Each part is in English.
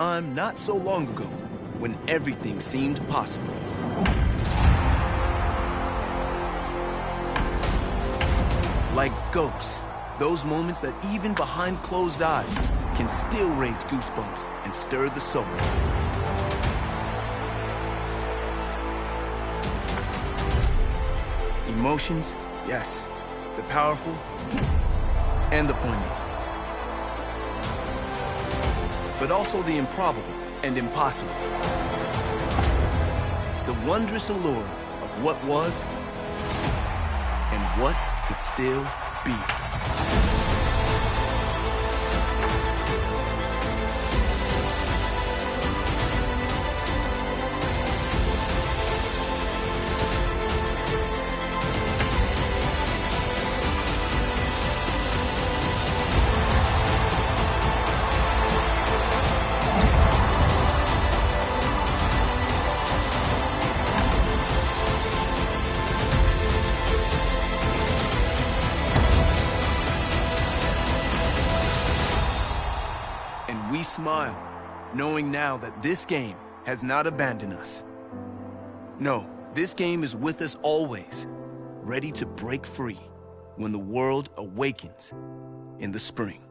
time not so long ago when everything seemed possible. Like ghosts, those moments that even behind closed eyes can still raise goosebumps and stir the soul. Emotions, yes, the powerful and the poignant. But also the improbable and impossible. The wondrous allure of what was and what could still be. We smile, knowing now that this game has not abandoned us. No, this game is with us always, ready to break free when the world awakens in the spring.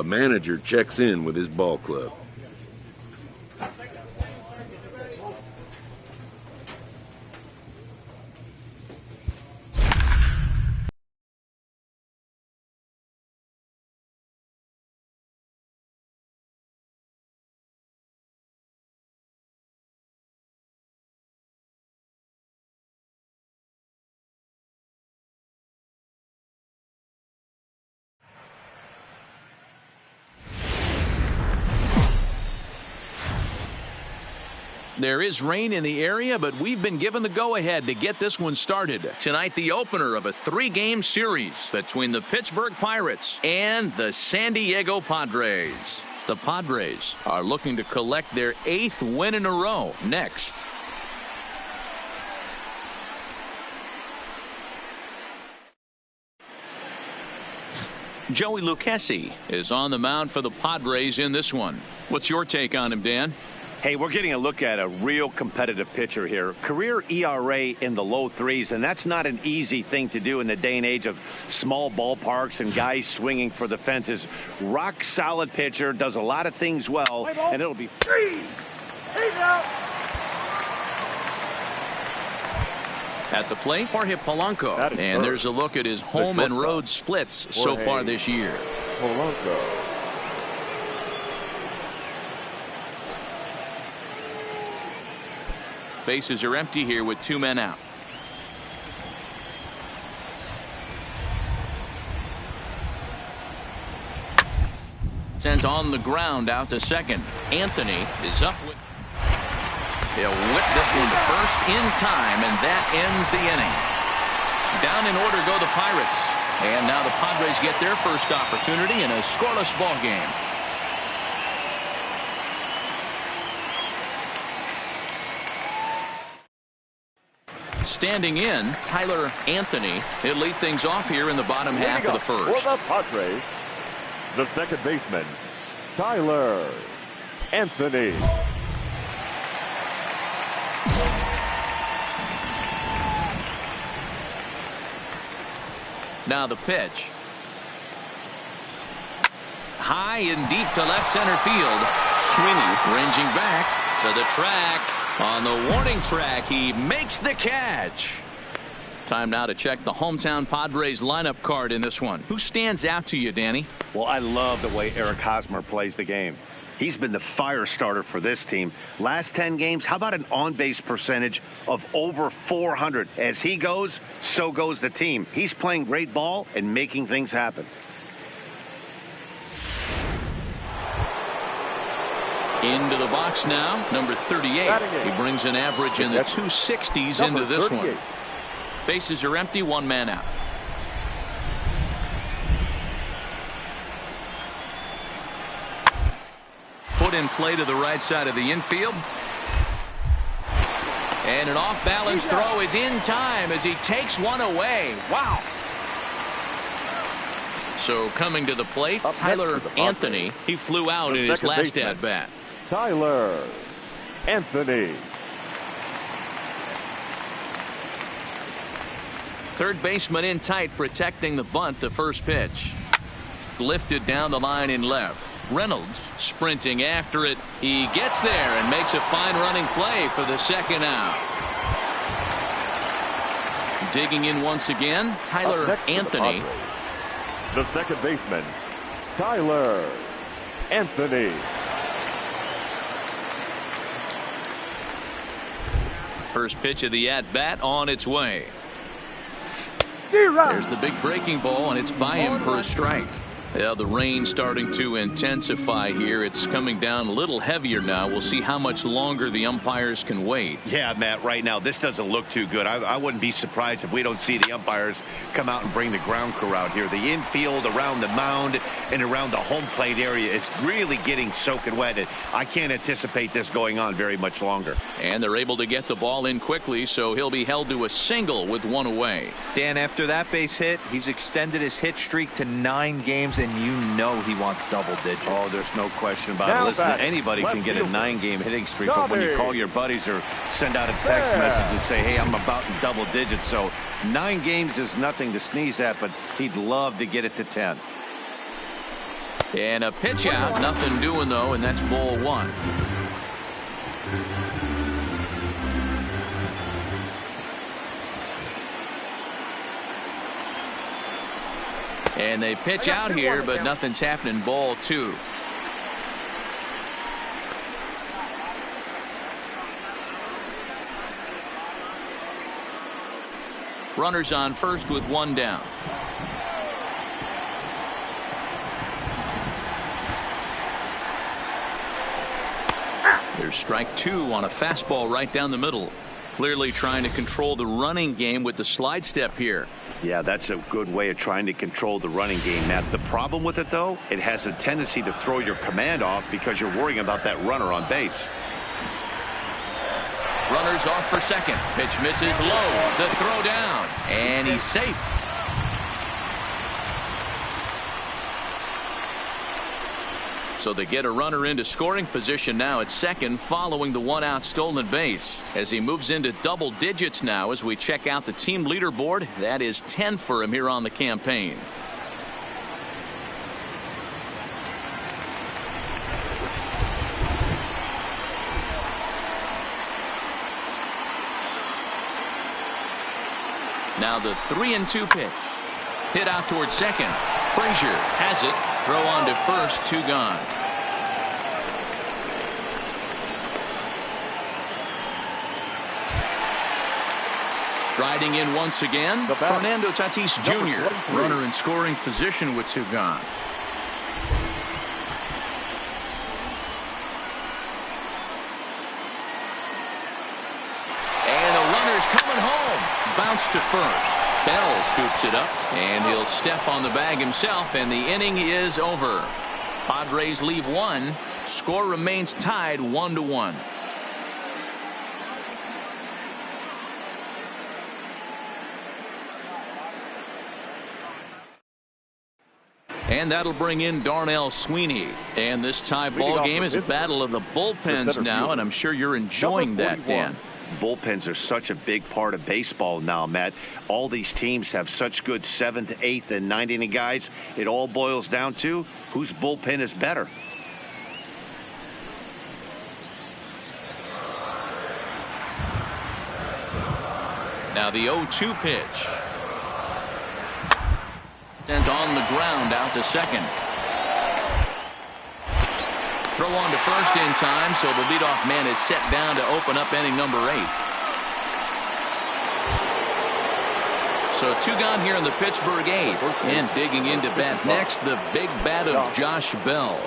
A manager checks in with his ball club. There is rain in the area, but we've been given the go-ahead to get this one started. Tonight, the opener of a 3-game series between the Pittsburgh Pirates and the San Diego Padres. The Padres are looking to collect their 8th win in a row next. Joey Lucchesi is on the mound for the Padres in this one. What's your take on him, Dan? Hey, we're getting a look at a real competitive pitcher here. Career ERA in the low 3s, and that's not an easy thing to do in the day and age of small ballparks and guys swinging for the fences. Rock solid pitcher, does a lot of things well, and it'll be free. At the plate, Jorge Polanco. And there's a look at his home and road splits so far this year. Polanco. Bases are empty here with 2 men out. Sends on the ground out to second. Anthony is up with. He'll whip this one to first in time, and that ends the inning. Down in order go the Pirates. And now the Padres get their first opportunity in a scoreless ball game. Standing in, Tyler Anthony. He'll lead things off here in the bottom half of the first. For the Padres, the second baseman, Tyler Anthony. Now the pitch. High and deep to left center field. Sweeney ranging back to the track. On the warning track, he makes the catch. Time now to check the hometown Padres lineup card in this one. Who stands out to you, Danny? Well, I love the way Eric Hosmer plays the game. He's been the fire starter for this team. Last 10 games, how about an on-base percentage of over 400? As he goes, so goes the team. He's playing great ball and making things happen. Into the box now, number 38. He brings an average in the 260s into this one. Bases are empty, 1 man out. Put in play to the right side of the infield. And an off-balance throw is in time as he takes one away. Wow. So coming to the plate, Tyler Anthony. He flew out in his last at-bat. Tyler Anthony. Third baseman in tight, protecting the bunt. The first pitch lifted down the line in left. Reynolds sprinting after it. He gets there and makes a fine running play for the second out. Digging in once again, Tyler Anthony. The second baseman, Tyler Anthony. First pitch of the at-bat on its way. There's the big breaking ball, and it's by him for a strike. Yeah, the rain starting to intensify here. It's coming down a little heavier now. We'll see how much longer the umpires can wait. Yeah, Matt, right now this doesn't look too good. I wouldn't be surprised if we don't see the umpires come out and bring the ground crew out here. The infield around the mound and around the home plate area is really getting soaking wet. And I can't anticipate this going on very much longer. And they're able to get the ball in quickly, so he'll be held to a single with 1 away. Dan, after that base hit, he's extended his hit streak to 9 games, and you know he wants double digits. Oh, there's no question about it. Listen, anybody can get a 9-game hitting streak, but when you call your buddies or send out a text message and say, hey, I'm about in double digits, so 9 games is nothing to sneeze at, but he'd love to get it to 10. And a pitch out, nothing doing though, and that's ball one. And they pitch out here, but nothing's happening. Ball two. Runners on first with one down. There's strike two on a fastball right down the middle. Clearly trying to control the running game with the slide step here. Yeah, that's a good way of trying to control the running game, Matt. The problem with it, though, it has a tendency to throw your command off because you're worrying about that runner on base. Runners off for second. Pitch misses low. The throw down. And he's safe. So they get a runner into scoring position now at second following the one-out stolen base. As he moves into double digits now as we check out the team leaderboard. That is 10 for him here on the campaign. Now the 3-2 pitch. Hit out towards second. Frazier has it. Throw on to first. Two gone. Striding in once again, Fernando Tatis Jr. Runner in scoring position with two gone. And the runner's coming home. Bounce to first. Bell scoops it up, and he'll step on the bag himself, and the inning is over. Padres leave one. Score remains tied 1-1. And that'll bring in Darnell Sweeney. And this tie ball game is a battle of the bullpens now, and I'm sure you're enjoying that, Dan. Bullpens are such a big part of baseball now, Matt. All these teams have such good 7th, 8th, and 9th inning guys. It all boils down to whose bullpen is better. Now the 0-2 pitch. And on the ground out to second. Throw on to first in time, so the leadoff man is set down to open up inning number 8. So two gone here in the Pittsburgh 8th. And digging into bat next, the big bat of Josh Bell.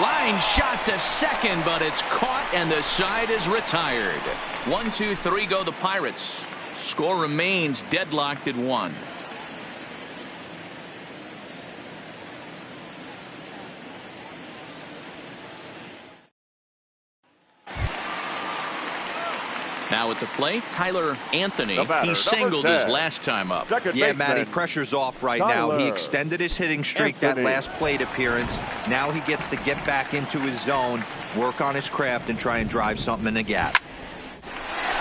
Line shot to second, but it's caught and the side is retired. 1-2-3 go the Pirates. Score remains deadlocked at 1. Now at the plate, Tyler Anthony. He singled his last time up. Yeah, Matty, pressure's off right now. He extended his hitting streak that last plate appearance. Now he gets to get back into his zone, work on his craft, and try and drive something in the gap.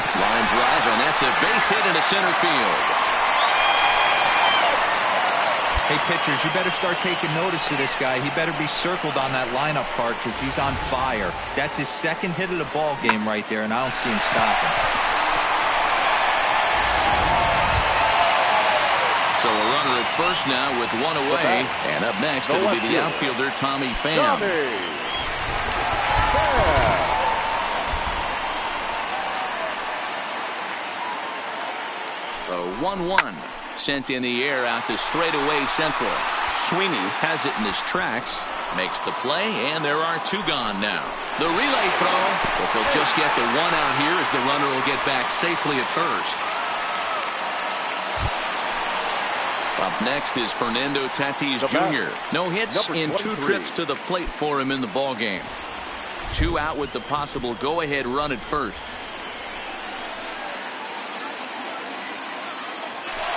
Line drive, and that's a base hit into center field. Hey, pitchers, you better start taking notice of this guy. He better be circled on that lineup card because he's on fire. That's his second hit of the ball game right there, and I don't see him stopping. So a runner at first now with one away, and up next it'll be the outfielder Tommy Pham. The 1-1 sent in the air out to straightaway central. Sweeney has it in his tracks, makes the play, and there are two gone now. The relay throw, but they'll just get the one out here as the runner will get back safely at first. Up next is Fernando Tatis Jr. No hits in 2 trips to the plate for him in the ballgame. 2 out with the possible go-ahead run at first.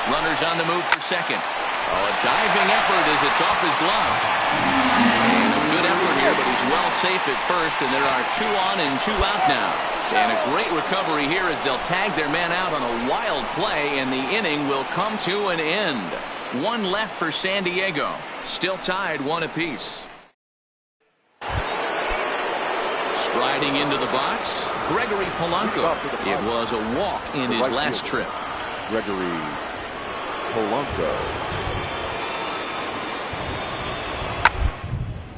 Runners on the move for second. Oh, a diving effort as it's off his glove. And a good effort here, but he's well safe at first, and there are 2 on and 2 out now. And a great recovery here as they'll tag their man out on a wild play, and the inning will come to an end. 1 left for San Diego. Still tied 1 apiece. Striding into the box, Gregory Polanco. It was a walk in his last trip. Gregory Polanco.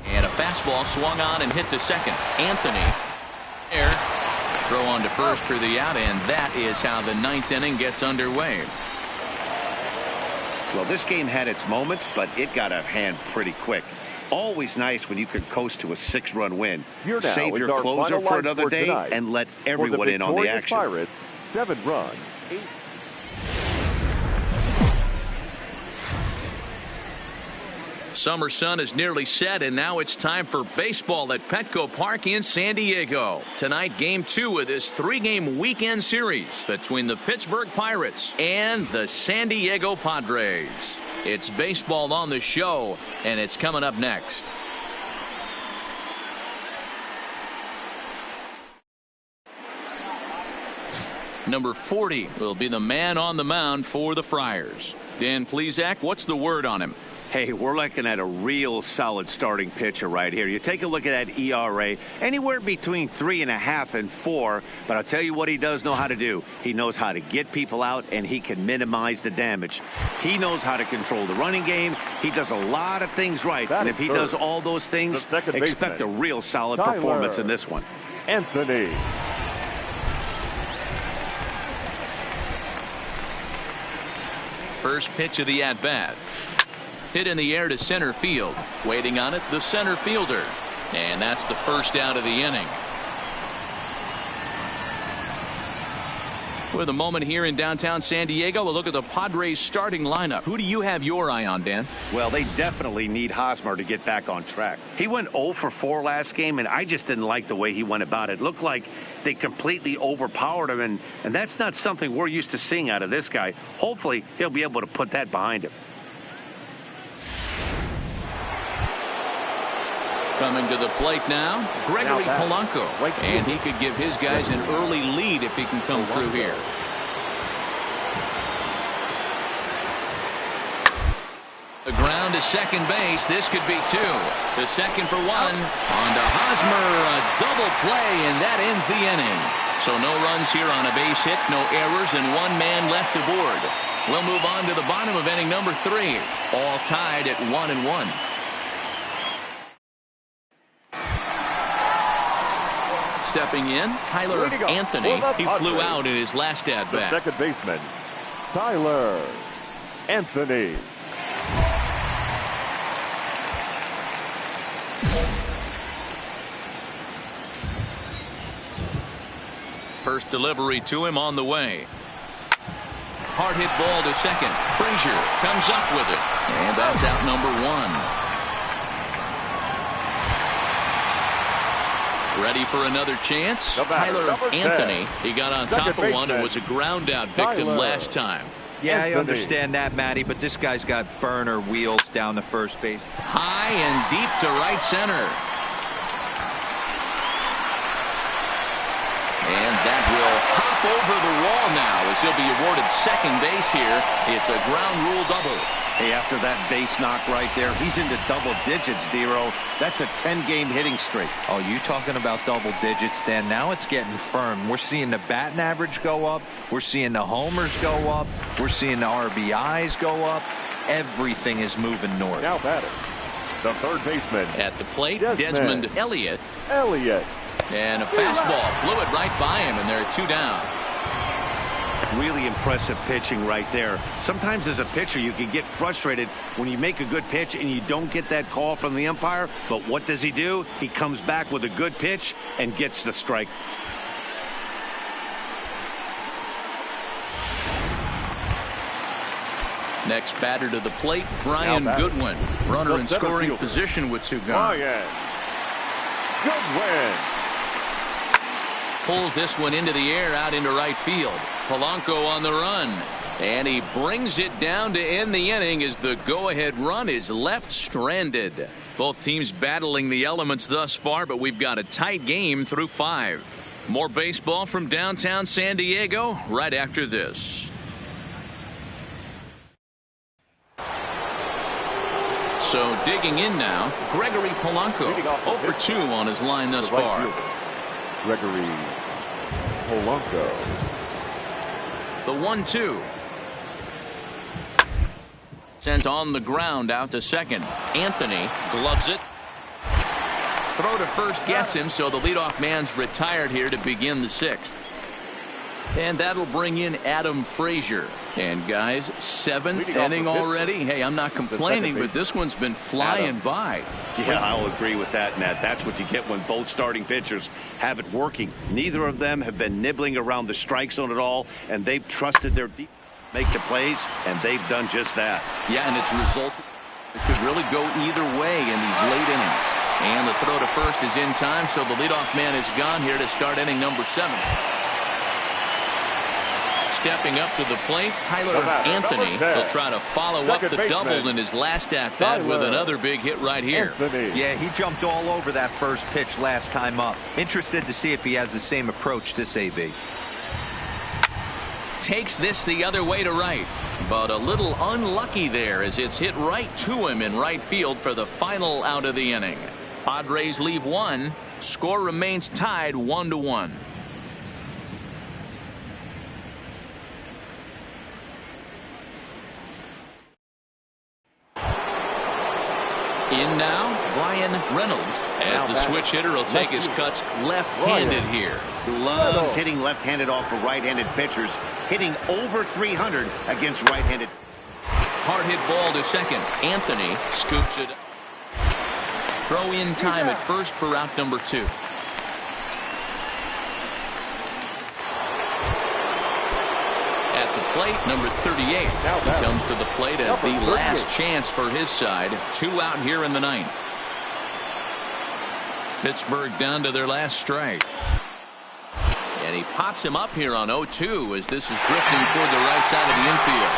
And a fastball swung on and hit to second. Anthony. There. Throw on to first for the out, and that is how the 9th inning gets underway. Well, this game had its moments, but it got out of hand pretty quick. Always nice when you can coast to a 6-run win. Save your closer for another day and let everyone in on the action. Pirates, 7 runs. 8. Summer sun is nearly set, and now it's time for baseball at Petco Park in San Diego. Tonight, Game 2 of this 3-game weekend series between the Pittsburgh Pirates and the San Diego Padres. It's baseball on the show, and it's coming up next. Number 40 will be the man on the mound for the Friars. Dan Plesac, what's the word on him? Hey, we're looking at a real solid starting pitcher right here. You take a look at that ERA, anywhere between 3.5 and 4. But I'll tell you what he does know how to do. He knows how to get people out, and he can minimize the damage. He knows how to control the running game. He does a lot of things right. And if he does all those things, expect a real solid performance in this one. Anthony. First pitch of the at-bat. Hit in the air to center field. Waiting on it, the center fielder. And that's the first out of the inning. With a moment here in downtown San Diego, a look at the Padres starting lineup. Who do you have your eye on, Dan? Well, they definitely need Hosmer to get back on track. He went 0 for 4 last game, and I just didn't like the way he went about it. It looked like they completely overpowered him, and that's not something we're used to seeing out of this guy. Hopefully, he'll be able to put that behind him. Coming to the plate now, Gregory Polanco. And he could give his guys an early lead if he can come through here. The ground to second base. This could be 2. The second for 1. On to Hosmer. A double play, and that ends the inning. So no runs here on a base hit, no errors, and 1 man left aboard. We'll move on to the bottom of inning number 3. All tied at 1-1. Stepping in, Tyler Anthony. He flew out in his last at-bat. The second baseman, Tyler Anthony. First delivery to him on the way. Hard hit ball to second. Frazier comes up with it. And that's out number 1. Ready for another chance? Tyler Anthony. He got on top of one and was a ground out victim last time. Yeah, I understand that, Matty, but this guy's got burner wheels down the first base. High and deep to right center. And that will hop over the wall now as he'll be awarded second base here. It's a ground rule double. Hey, after that base knock right there, he's into double digits, Dero. That's a 10-game hitting streak. Oh, you talking about double digits, Dan? Now it's getting firm. We're seeing the batting average go up. We're seeing the homers go up. We're seeing the RBIs go up. Everything is moving north. Now batting, the third baseman. At the plate, Desmond Elliott. And a fastball blew it right by him, and there are 2 down. Really impressive pitching right there. Sometimes as a pitcher you can get frustrated when you make a good pitch and you don't get that call from the umpire. But what does he do? He comes back with a good pitch and gets the strike. Next batter to the plate, Brian Goodwin. Runner in scoring position with 2 gone. Goodwin Pulls this one into the air out into right field. Polanco on the run. And he brings it down to end the inning as the go-ahead run is left stranded. Both teams battling the elements thus far, but we've got a tight game through 5. More baseball from downtown San Diego right after this. So digging in now, Gregory Polanco, 0 for 2 on his line thus far. Gregory Polanco. The 1-2. Sent on the ground out to second. Anthony gloves it. Throw to first gets him, so the leadoff man's retired here to begin the 6th. And that'll bring in Adam Frazier. And guys, 7th inning already. Hey, I'm not complaining, but this one's been flying by. Yeah, I'll agree with that, Matt. That's what you get when both starting pitchers have it working. Neither of them have been nibbling around the strike zone at all, and they've trusted their deep make the plays, and they've done just that. Yeah, and it's resulted. It could really go either way in these late innings. And the throw to first is in time, so the leadoff man is gone here to start inning number 7. Stepping up to the plate, Tyler Anthony. He'll try to follow up the double in his last at-bat with another big hit right here. Yeah, he jumped all over that first pitch last time up. Interested to see if he has the same approach this AB. Takes this the other way to right, but a little unlucky there as it's hit right to him in right field for the final out of the inning. Padres leave 1. Score remains tied 1-1. In now, Brian Reynolds, as the switch hitter will take his cuts left-handed here. Loves hitting left-handed off of right-handed pitchers, hitting over 300 against right-handed. Hard hit ball to second. Anthony scoops it. Throw in time at first for out number 2. At the plate, number 38. He comes to the plate as the last chance for his side. 2 out here in the 9th. Pittsburgh down to their last strike. And he pops him up here on 0-2 as this is drifting toward the right side of the infield.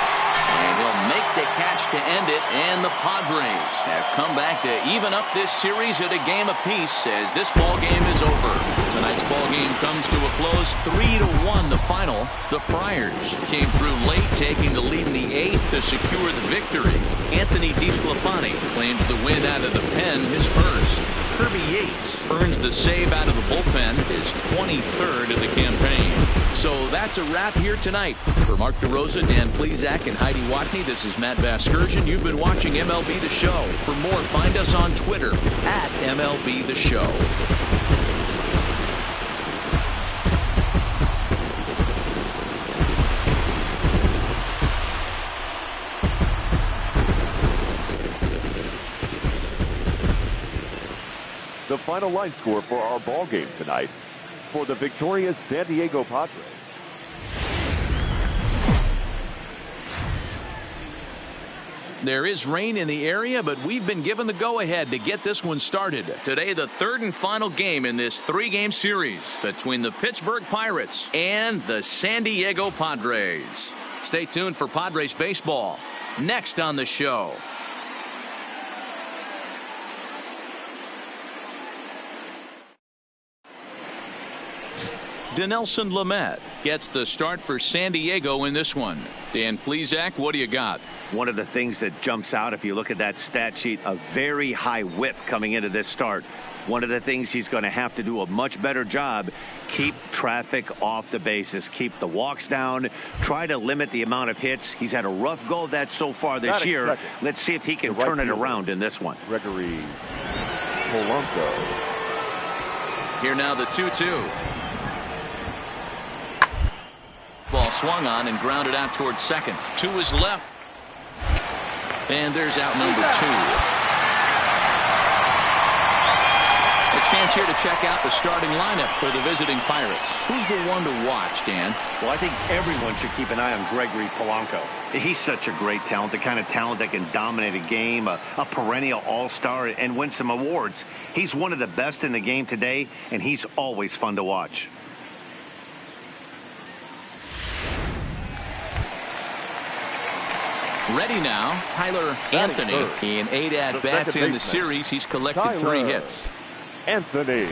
And he'll make the catch to end it, and the Padres have come back to even up this series at a game apiece as this ball game is over. Tonight's ball game comes to a close, 3-1 the final. The Friars came through late, taking the lead in the 8th to secure the victory. Anthony DeSclafani claims the win out of the pen, his first. Kirby Yates earns the save out of the bullpen, his 23rd of the campaign. So that's a wrap here tonight. For Mark DeRosa, Dan Plesac, and Heidi Watney, this is Matt Vasgersian. You've been watching MLB The Show. For more, find us on Twitter at MLB The Show. The final line score for our ball game tonight for the victorious San Diego Padres. There is rain in the area, but we've been given the go-ahead to get this one started. Today, the 3rd and final game in this 3-game series between the Pittsburgh Pirates and the San Diego Padres. Stay tuned for Padres baseball next on the show. Dinelson Lamet gets the start for San Diego in this one. Dan Plesac, what do you got? One of the things that jumps out, if you look at that stat sheet, a very high whip coming into this start. One of the things he's going to have to do a much better job, keep traffic off the bases, keep the walks down, try to limit the amount of hits. He's had a rough go of that so far this year. Let's see if he can turn it around in this one. Gregory Polanco. Here now the 2-2. Ball swung on and grounded out towards second. To his left. And there's out number 2. A chance here to check out the starting lineup for the visiting Pirates. Who's the one to watch, Dan? Well, I think everyone should keep an eye on Gregory Polanco. He's such a great talent, the kind of talent that can dominate a game, a perennial all-star, and win some awards. He's one of the best in the game today, and he's always fun to watch. Ready now, Tyler Anthony. In 8 at-bats in the series, he's collected 3 hits. Anthony.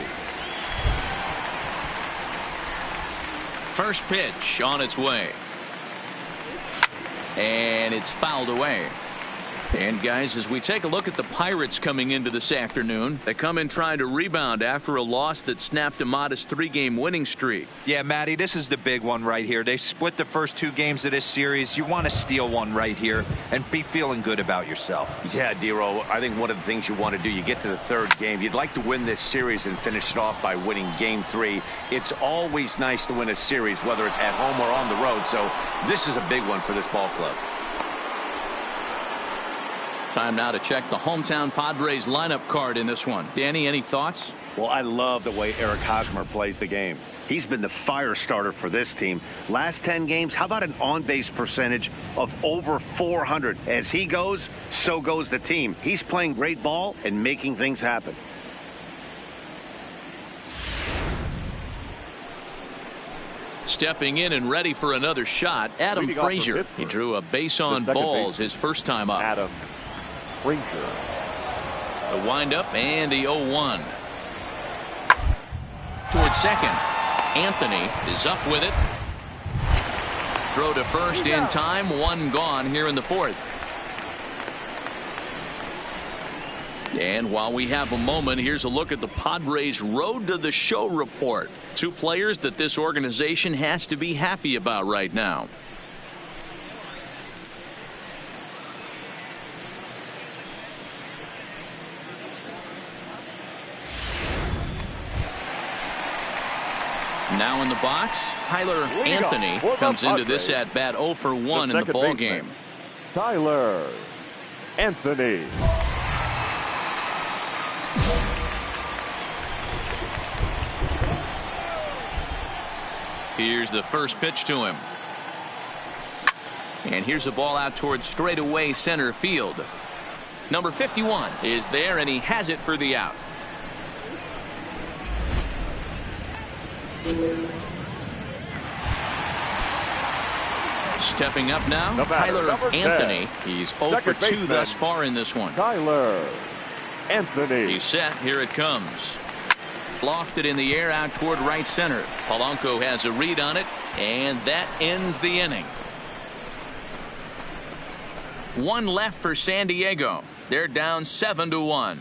First pitch on its way. And it's fouled away. And guys, as we take a look at the Pirates coming into this afternoon, they come in trying to rebound after a loss that snapped a modest 3-game winning streak. Yeah, Matty, this is the big one right here. They split the first 2 games of this series. You want to steal one right here and be feeling good about yourself. Yeah, Dero, I think one of the things you want to do, you get to the 3rd game, you'd like to win this series and finish it off by winning game 3. It's always nice to win a series, whether it's at home or on the road. So this is a big one for this ball club. Time now to check the hometown Padres lineup card in this one. Danny, any thoughts? Well, I love the way Eric Hosmer plays the game. He's been the fire starter for this team. Last 10 games, how about an on-base percentage of over 400? As he goes, so goes the team. He's playing great ball and making things happen. Stepping in and ready for another shot, Adam Frazier. He drew a base on balls his first time up. Adam Frazier. The windup and the 0-1. Toward second. Anthony is up with it. Throw to first in time. 1 gone here in the 4th. And while we have a moment, here's a look at the Padres' Road to the Show report. 2 players that this organization has to be happy about right now. Now in the box, Tyler Anthony comes into this at-bat 0 for 1 in the ball game. Tyler Anthony. Here's the first pitch to him. And here's a ball out towards straightaway center field. Number 51 is there, and he has it for the out. Stepping up now, Tyler Anthony. He's 0 for 2 thus far in this one. Tyler Anthony. He's set. Here it comes. Lofted in the air out toward right center. Polanco has a read on it, and that ends the inning. 1 left for San Diego. They're down 7-1.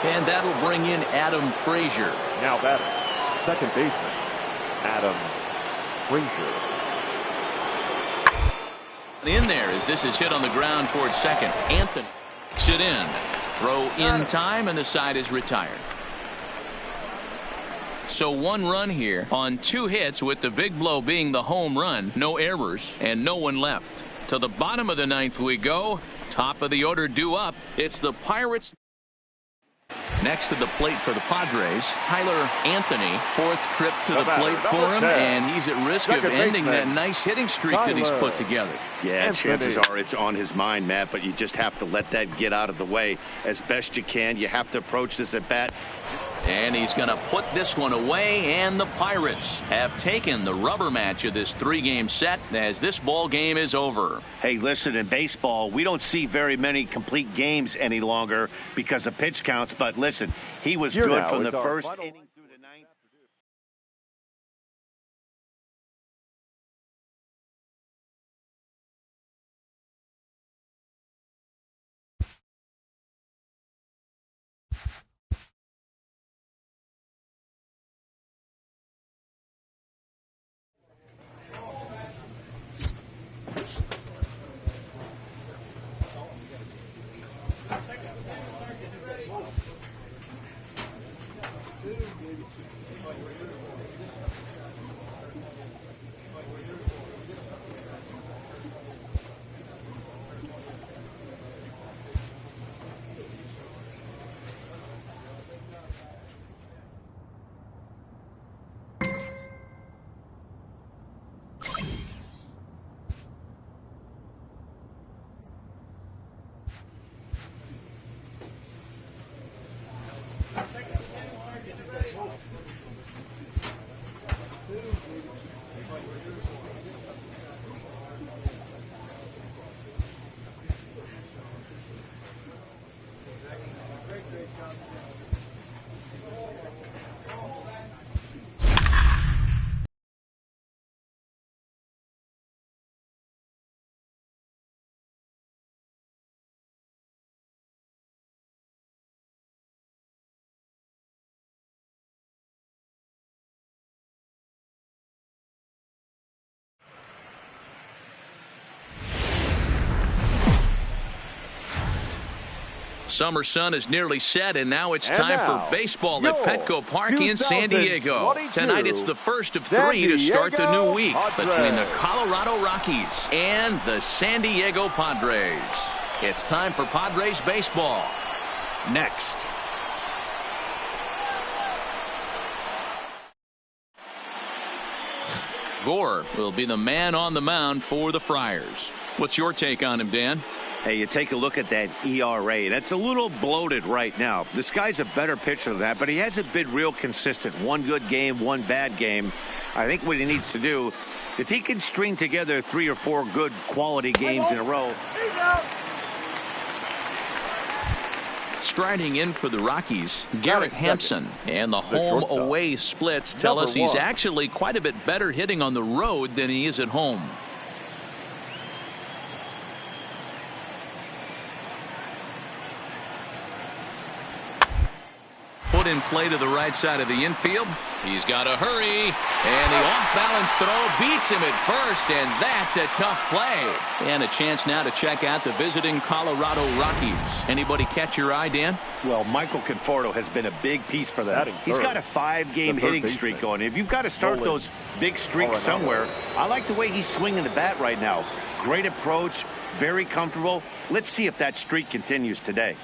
And that'll bring in Adam Frazier. Now batter, second baseman, Adam Frazier. In there as this is hit on the ground towards second. Anthony kicks it in. Throw in time, and the side is retired. So 1 run here on 2 hits, with the big blow being the home run. No errors and no one left. To the bottom of the 9th we go. Top of the order due up. It's the Pirates. Next to the plate for the Padres, Tyler Anthony. 4th trip to the plate for him, and he's at risk of ending that nice hitting streak that he's put together. Yeah, chances are it's on his mind, Matt, but you just have to let that get out of the way as best you can. You have to approach this at bat. And he's going to put this one away, and the Pirates have taken the rubber match of this 3-game set as this ball game is over. Hey, listen, in baseball, we don't see very many complete games any longer because of pitch counts, but listen, he was good from the first inning. Summer sun is nearly set, and now it's time for baseball at Petco Park in San Diego. Tonight it's the first of three to start the new week between the Colorado Rockies and the San Diego Padres. It's time for Padres baseball. Next. Gore will be the man on the mound for the Friars. What's your take on him, Dan? Hey, you take a look at that ERA. That's a little bloated right now. This guy's a better pitcher than that, but he hasn't been real consistent. One good game, one bad game. I think what he needs to do, if he can string together 3 or 4 good quality games in a row. Striding in for the Rockies, Garrett Hampson, and the home-away splits tell us he's actually quite a bit better hitting on the road than he is at home. Put in play to the right side of the infield. He's got to hurry, and the off-balance throw beats him at first, and that's a tough play. And a chance now to check out the visiting Colorado Rockies. Anybody catch your eye, Dan? Well, Michael Conforto has been a big piece for them. He's got a 5-game hitting streak going. If you've got to start those big streaks somewhere, I like the way he's swinging the bat right now. Great approach, very comfortable. Let's see if that streak continues today.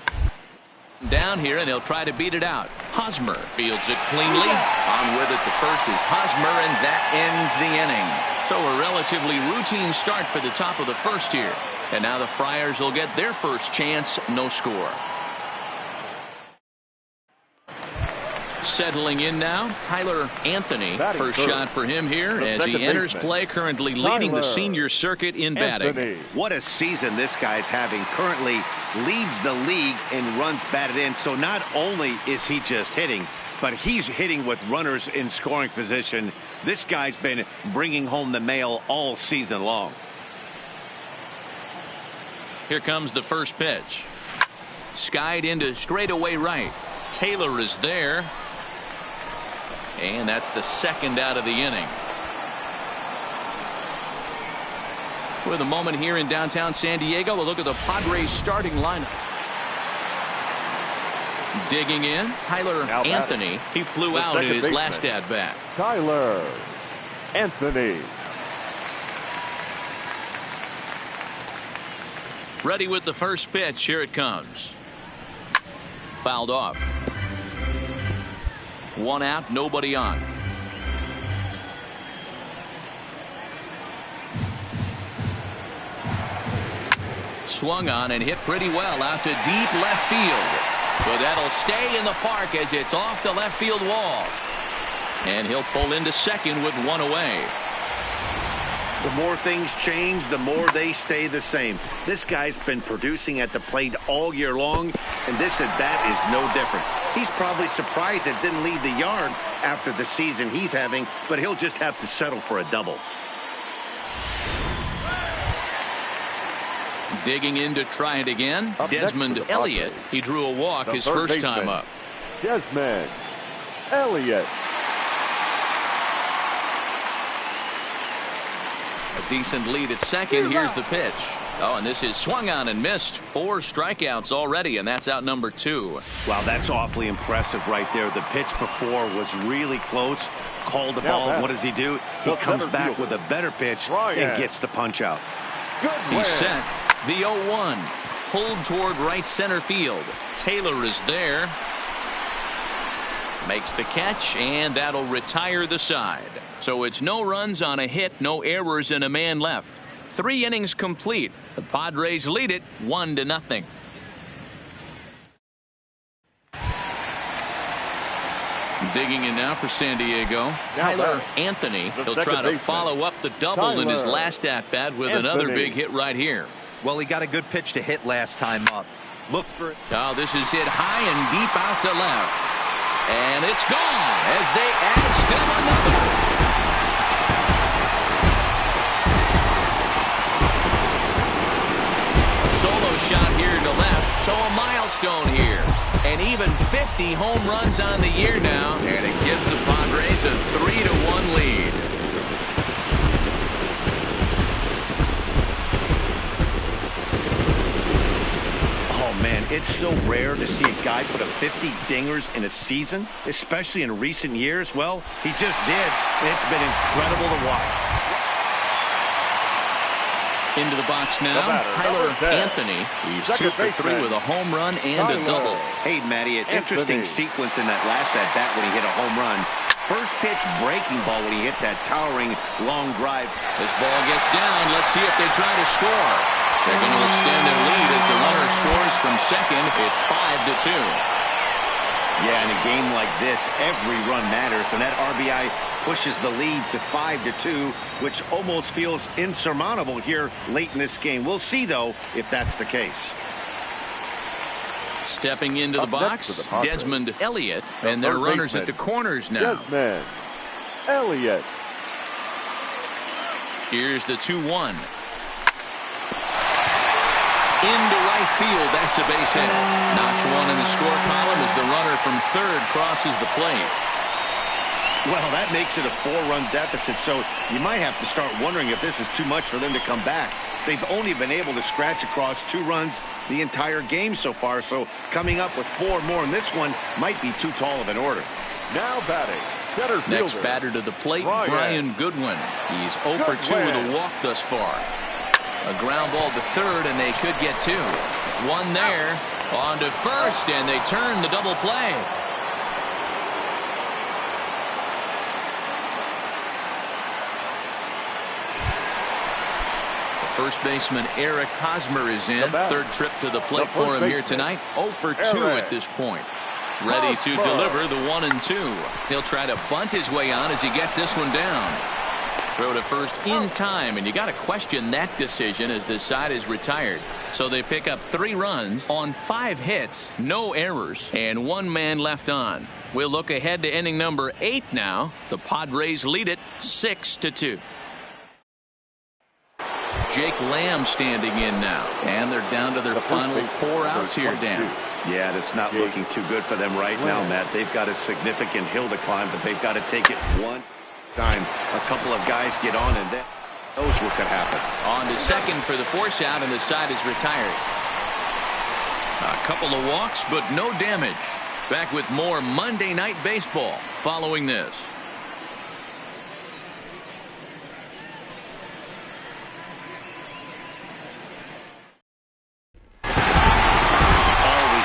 Down here, and he'll try to beat it out. Hosmer fields it cleanly. On with it, the first is Hosmer, and that ends the inning. So a relatively routine start for the top of the first here. And now the Friars will get their first chance, no score. Settling in now, Tyler Anthony. First shot for him here as he enters play, currently leading the senior circuit in batting. What a season this guy's having. Currently leads the league in runs batted in. So not only is he just hitting, but he's hitting with runners in scoring position. This guy's been bringing home the mail all season long. Here comes the first pitch. Skied into straightaway right. Taylor is there. And that's the second out of the inning. With a moment here in downtown San Diego, we'll look at the Padres starting lineup. Digging in, Tyler Anthony. He flew out in his last at-bat. Tyler Anthony. Ready with the first pitch. Here it comes. Fouled off. 1 out, nobody on. Swung on and hit pretty well out to deep left field. So that'll stay in the park as it's off the left field wall. And he'll pull into second with 1 away. The more things change, the more they stay the same. This guy's been producing at the plate all year long, and this at-bat is no different. He's probably surprised it didn't leave the yard after the season he's having, but he'll just have to settle for a double. Digging in to try it again, Desmond Elliott. He drew a walk his first time up. Desmond Elliott. A decent lead at second. Here's the pitch. Oh, and this is swung on and missed. 4 strikeouts already, and that's out number 2. Wow, that's awfully impressive right there. The pitch before was really close. Called the ball. What does he do? He comes back with a better pitch and gets the punch out. He's set. The 0-1. Pulled toward right center field. Taylor is there. Makes the catch, and that'll retire the side. So it's no runs on a hit, no errors, and a man left. 3 innings complete. The Padres lead it 1-0. Digging in now for San Diego, Tyler Anthony. He'll try to follow up the double in his last at-bat with another big hit right here. Well, he got a good pitch to hit last time up. Look for it. Oh, this is hit high and deep out to left. And it's gone as they add still another. Solo shot here to left. So a milestone here. And even 50 home runs on the year now. And it gives the Padres a 3-1 lead. Oh, man, it's so rare to see a guy put up 50 dingers in a season, especially in recent years. Well, he just did, and it's been incredible to watch. Into the box now, Tyler Anthony. He's 2 for 3 with a home run and a double. Hey, Matty, an interesting sequence in that last at-bat when he hit a home run. First pitch breaking ball when he hit that towering long drive. This ball gets down. Let's see if they try to score. They're going to extend their lead as the runner scores from second. It's 5-2. Yeah, in a game like this, every run matters, and that RBI pushes the lead to 5-2, which almost feels insurmountable here late in this game. We'll see, though, if that's the case. Stepping into the box, Desmond Elliott, and their runners at the corners now. Desmond Elliott. Here's the 2-1. Into right field, that's a base hit. Notch one in the score column as the runner from third crosses the plate. Well, that makes it a 4-run deficit, so you might have to start wondering if this is too much for them to come back. They've only been able to scratch across 2 runs the entire game so far, so coming up with 4 more in this one might be too tall of an order. Now batting, center fielder. Next batter to the plate, Brian Goodwin. He's 0 for 2 with a walk thus far. A ground ball to third, and they could get 2. One there, on to first, and they turn the double play. First baseman Eric Hosmer is in. Third trip to the plate for him here tonight. 0 for 2 at this point. Ready to deliver the 1-2. He'll try to bunt his way on as he gets this one down. Throw to first in time, and you got to question that decision as this side is retired. So they pick up 3 runs on 5 hits, no errors, and 1 man left on. We'll look ahead to inning number 8 now. The Padres lead it 6-2. Jake Lamb standing in now, and they're down to their final 4 outs here, Dan. Yeah, that's not looking too good for them right now, Matt. They've got a significant hill to climb, but they've got to take it one time. A couple of guys get on, and then knows what could happen. On to second for the force out, and the side is retired. A couple of walks, but no damage. Back with more Monday Night Baseball following this.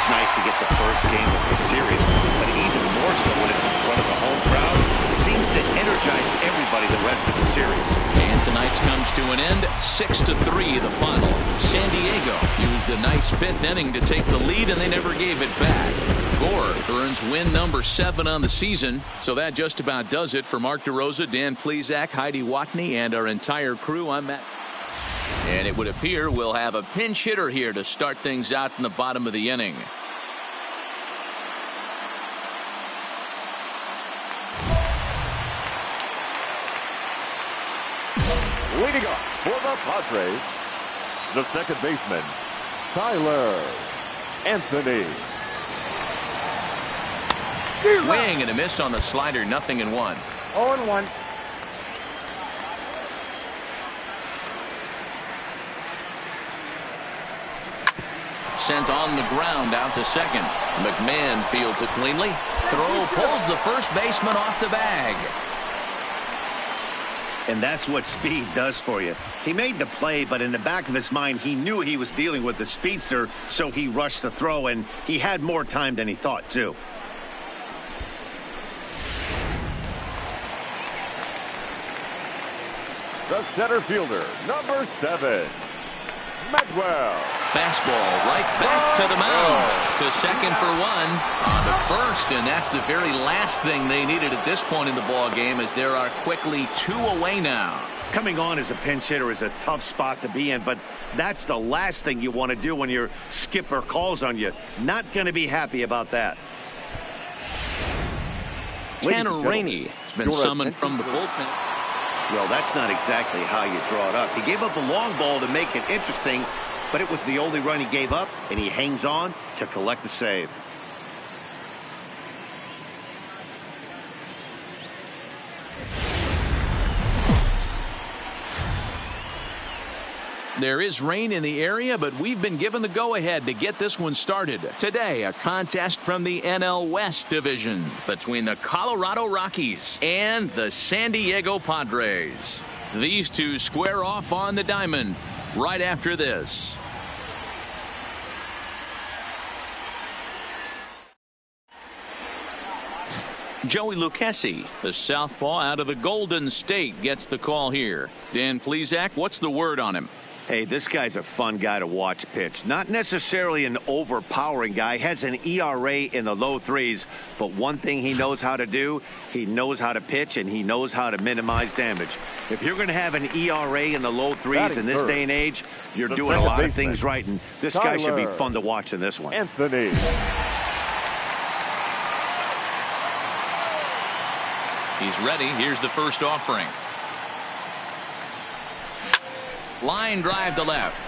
Nice to get the first game of the series, but even more so when it's in front of the home crowd. It seems to energize everybody the rest of the series. And tonight's comes to an end, 6-3 the final. San Diego used a nice 5th inning to take the lead, and they never gave it back. Gore earns win number 7 on the season, so that just about does it for Mark DeRosa, Dan Plesac, Heidi Watney, and our entire crew. I'm Matt. And it would appear we'll have a pinch hitter here to start things out in the bottom of the inning. Leading up for the Padres, the second baseman, Tyler Anthony. Swing and a miss on the slider, 0-1. 0-1. Sent on the ground out to second. McMahon fields it cleanly. Throw pulls the first baseman off the bag. And that's what speed does for you. He made the play, but in the back of his mind, he knew he was dealing with the speedster, so he rushed the throw, and he had more time than he thought, too. The center fielder, number 7, Medwell. Fastball right back to the mound. To second for 1. On to first, and that's the very last thing they needed at this point in the ball game, as there are quickly 2 away now. Coming on as a pinch hitter is a tough spot to be in, but that's the last thing you want to do when your skipper calls on you. Not going to be happy about that. Tanner Rainey has been summoned from the bullpen. Well, that's not exactly how you draw it up. He gave up a long ball to make it interesting, but it was the only run he gave up, and he hangs on to collect the save. There is rain in the area, but we've been given the go-ahead to get this one started. Today, a contest from the NL West Division between the Colorado Rockies and the San Diego Padres. These two square off on the diamond right after this. Joey Lucchesi, the southpaw out of the Golden State, gets the call here. Dan Plesac, what's the word on him? Hey, this guy's a fun guy to watch pitch. Not necessarily an overpowering guy. Has an ERA in the low threes. But one thing he knows how to do, he knows how to pitch, and he knows how to minimize damage. If you're going to have an ERA in the low threes in this day and age, you're doing a lot of things right. And this guy should be fun to watch in this one. Anthony. He's ready. Here's the first offering. Line drive to left.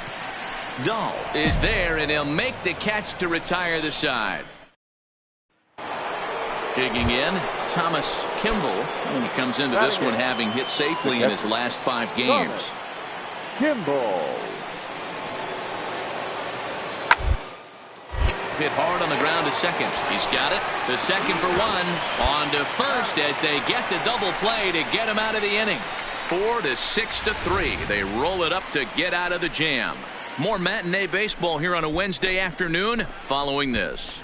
Dahl is there, and he'll make the catch to retire the side. Digging in, Thomas Kimball. He comes into this one having hit safely in his last 5 games. Kimball. Hit hard on the ground to second. He's got it. The second for one. On to first as they get the double play to get him out of the inning. 4-6-3. They roll it up to get out of the jam. More matinee baseball here on a Wednesday afternoon following this.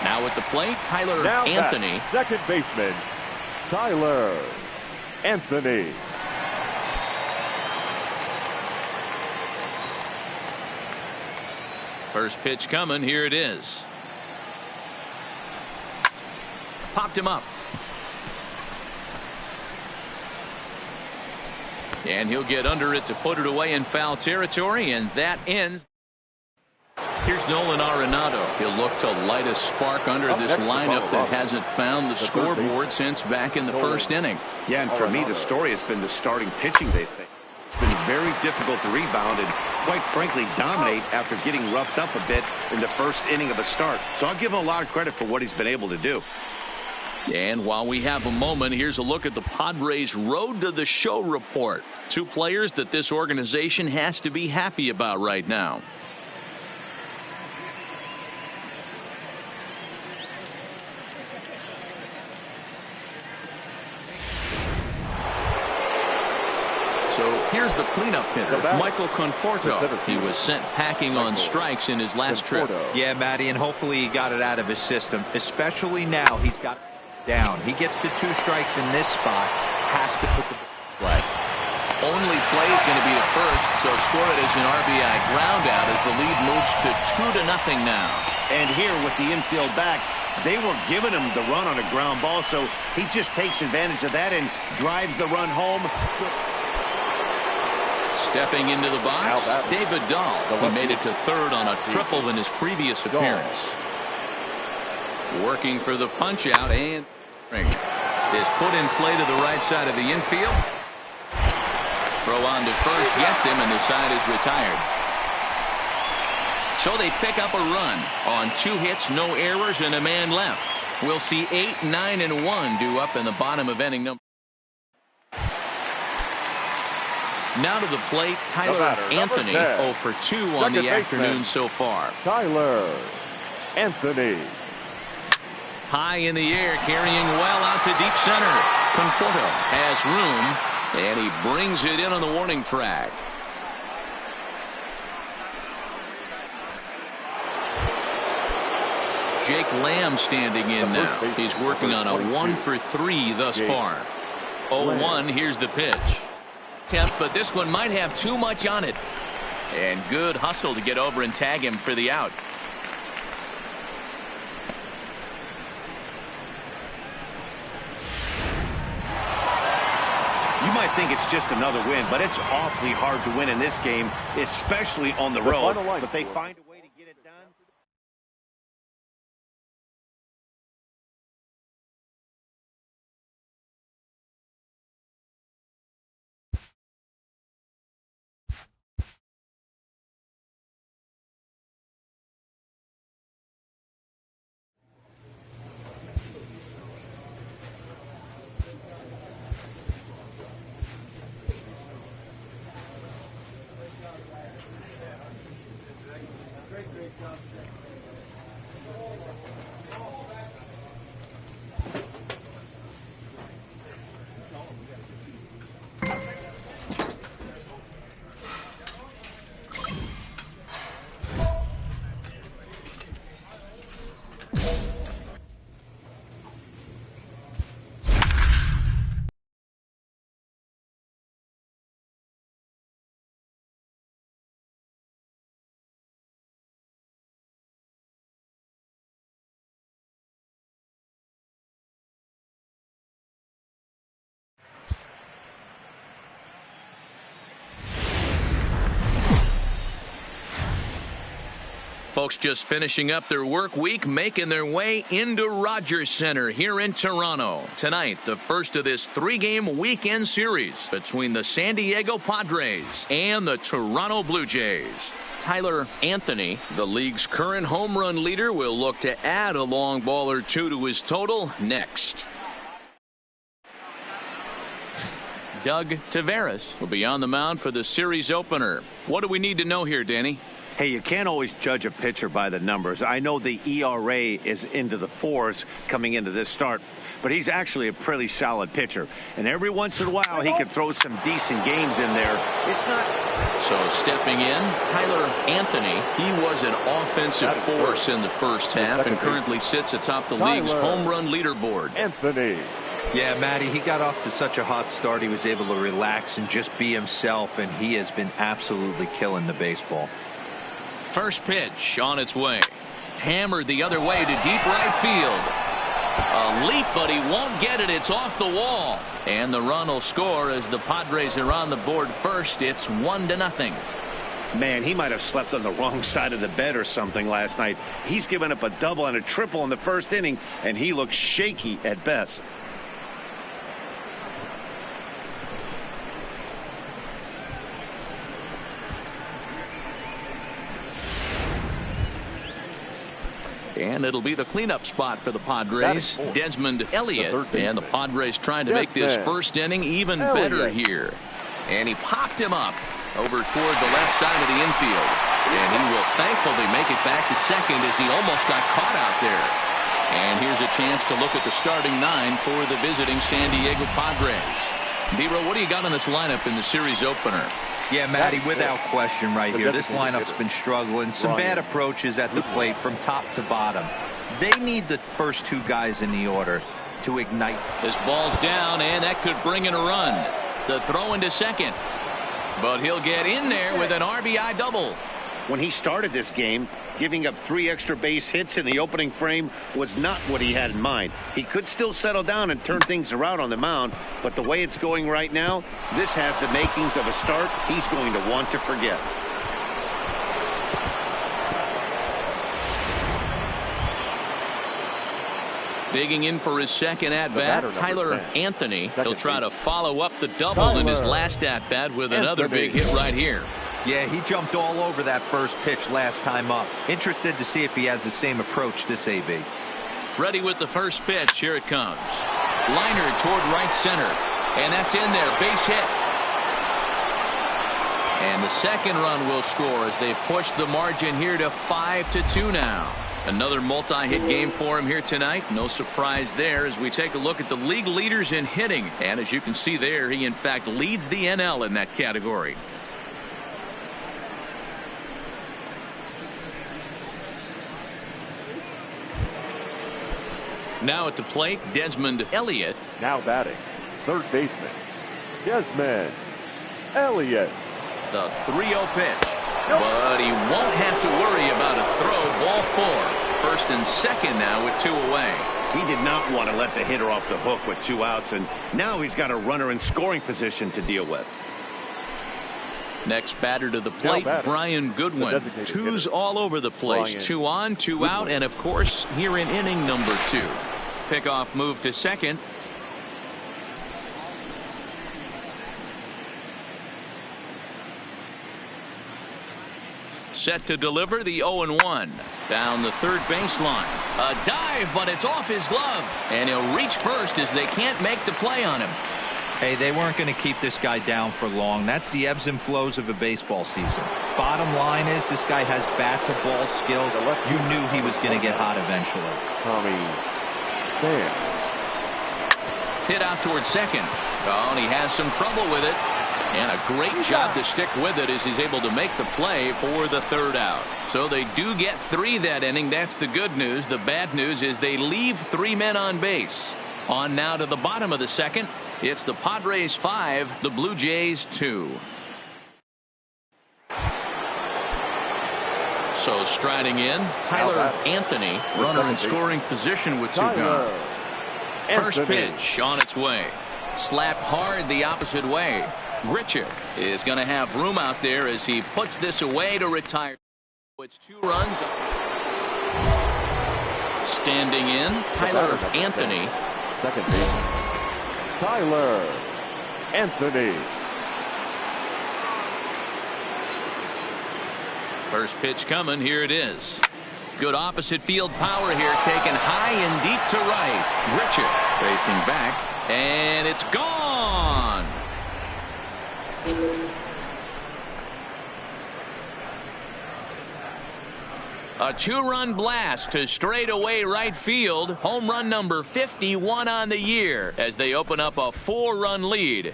Now at the plate, Tyler Anthony. Second baseman, Tyler Anthony. First pitch coming. Here it is. Popped him up. And he'll get under it to put it away in foul territory, and that ends. Here's Nolan Arenado. He'll look to light a spark under this lineup that hasn't found the scoreboard since back in the first inning. Yeah, and for me, the story has been the starting pitching they think. It's been very difficult to rebound and, quite frankly, dominate after getting roughed up a bit in the first inning of a start. So I'll give him a lot of credit for what he's been able to do. And while we have a moment, here's a look at the Padres' Road to the Show report. 2 players that this organization has to be happy about right now. So here's the cleanup hitter, Michael Conforto. He was sent packing on strikes in his last trip. Yeah, Matty, and hopefully he got it out of his system, especially now he's got it down. He gets the 2 strikes in this spot, has to put the play. Only play is going to be at first, so score it as an RBI ground out as the lead moves to 2-0 now. And here with the infield back, they were giving him the run on a ground ball, so he just takes advantage of that and drives the run home. Stepping into the box, David Dahl, who made it to third on a triple in his previous appearance. Working for the punch out, and is put in play to the right side of the infield. Throw on to first gets him, and the side is retired. So they pick up a run on 2 hits, no errors, and a man left. We'll see 8, 9, and 1 due up in the bottom of inning number. Now to the plate, Tyler Anthony, 0 for 2 on the afternoon so far. Tyler Anthony. High in the air, carrying well out to deep center. Conforto has room, and he brings it in on the warning track. Jake Lamb standing in now. He's working on a 1 for 3 thus far. 0-1, here's the pitch. But this one might have too much on it. And good hustle to get over and tag him for the out. You might think it's just another win, but it's awfully hard to win in this game, especially on the road. But they find a way to get it done. Folks just finishing up their work week, making their way into Rogers Center here in Toronto. Tonight, the first of this 3-game weekend series between the San Diego Padres and the Toronto Blue Jays. Tyler Anthony, the league's current home run leader, will look to add a long ball or two to his total next. Doug Taveras will be on the mound for the series opener. What do we need to know here, Danny? Hey, you can't always judge a pitcher by the numbers. I know the ERA is into the 4s coming into this start, but he's actually a pretty solid pitcher. And every once in a while, he can throw some decent games in there. It's not... So stepping in, Tyler Anthony. He was an offensive force in the first half and currently sits atop the league's home run leaderboard. Anthony. Yeah, Matty, he got off to such a hot start. He was able to relax and just be himself, and he has been absolutely killing the baseball. First pitch on its way. Hammered the other way to deep right field. A leap, but he won't get it. It's off the wall. And the run will score as the Padres are on the board first. It's 1-0. Man, he might have slept on the wrong side of the bed or something last night. He's given up a double and a triple in the first inning, and he looks shaky at best. And it'll be the cleanup spot for the Padres. Desmond Elliott. And the Padres trying to make this first inning even better here. And he popped him up over toward the left side of the infield. And he will thankfully make it back to second as he almost got caught out there. And here's a chance to look at the starting 9 for the visiting San Diego Padres. D-Row, what do you got on this lineup in the series opener? Yeah, Matty, without question right here. This lineup's been struggling. Some bad approaches at the plate from top to bottom. They need the first 2 guys in the order to ignite. This ball's down, and that could bring in a run. The throw into second. But he'll get in there with an RBI double. When he started this game, giving up 3 extra base hits in the opening frame was not what he had in mind. He could still settle down and turn things around on the mound, but the way it's going right now, this has the makings of a start he's going to want to forget. Digging in for his second at-bat, Tyler Anthony. He'll try to follow up the double in his last at-bat with another big hit right here. Yeah, he jumped all over that first pitch last time up. Interested to see if he has the same approach this AB. Ready with the first pitch. Here it comes. Liner toward right center. And that's in there. Base hit. And the second run will score as they push the margin here to 5-2 now. Another multi-hit game for him here tonight. No surprise there as we take a look at the league leaders in hitting. And as you can see there, he in fact leads the NL in that category. Now at the plate, Desmond Elliott. Now batting, third baseman, Desmond Elliott. The 3-0 pitch. But he won't have to worry about a throw. Ball 4. First and second now with 2 away. He did not want to let the hitter off the hook with 2 outs, and now he's got a runner in scoring position to deal with. Next batter to the plate, Brian Goodwin. 2s all over the place. 2 on, 2 out, and of course, here in inning number 2. Pickoff move to second. Set to deliver the 0-1. Down the third baseline. A dive, but it's off his glove. And he'll reach first as they can't make the play on him. Hey, they weren't going to keep this guy down for long. That's the ebbs and flows of a baseball season. Bottom line is this guy has bat-to-ball skills. You knew he was going to get hot eventually. Tommy Pham. Hit out towards second. Oh, and he has some trouble with it. And a great job to stick with it as he's able to make the play for the third out. So they do get 3 that inning. That's the good news. The bad news is they leave 3 men on base. On now to the bottom of the second. It's the Padres 5, the Blue Jays 2. So striding in, Tyler Anthony, runner in scoring position with 2 gone. First pitch on its way. Slapped hard the opposite way. Grichuk is going to have room out there as he puts this away to retire. It's 2 runs. Standing in, Tyler Anthony. Second base, Tyler Anthony. First pitch coming. Here it is. Good opposite field power here, taken high and deep to right. Grichuk facing back, and it's gone. A 2-run blast to straightaway right field. Home run number 51 on the year as they open up a 4-run lead.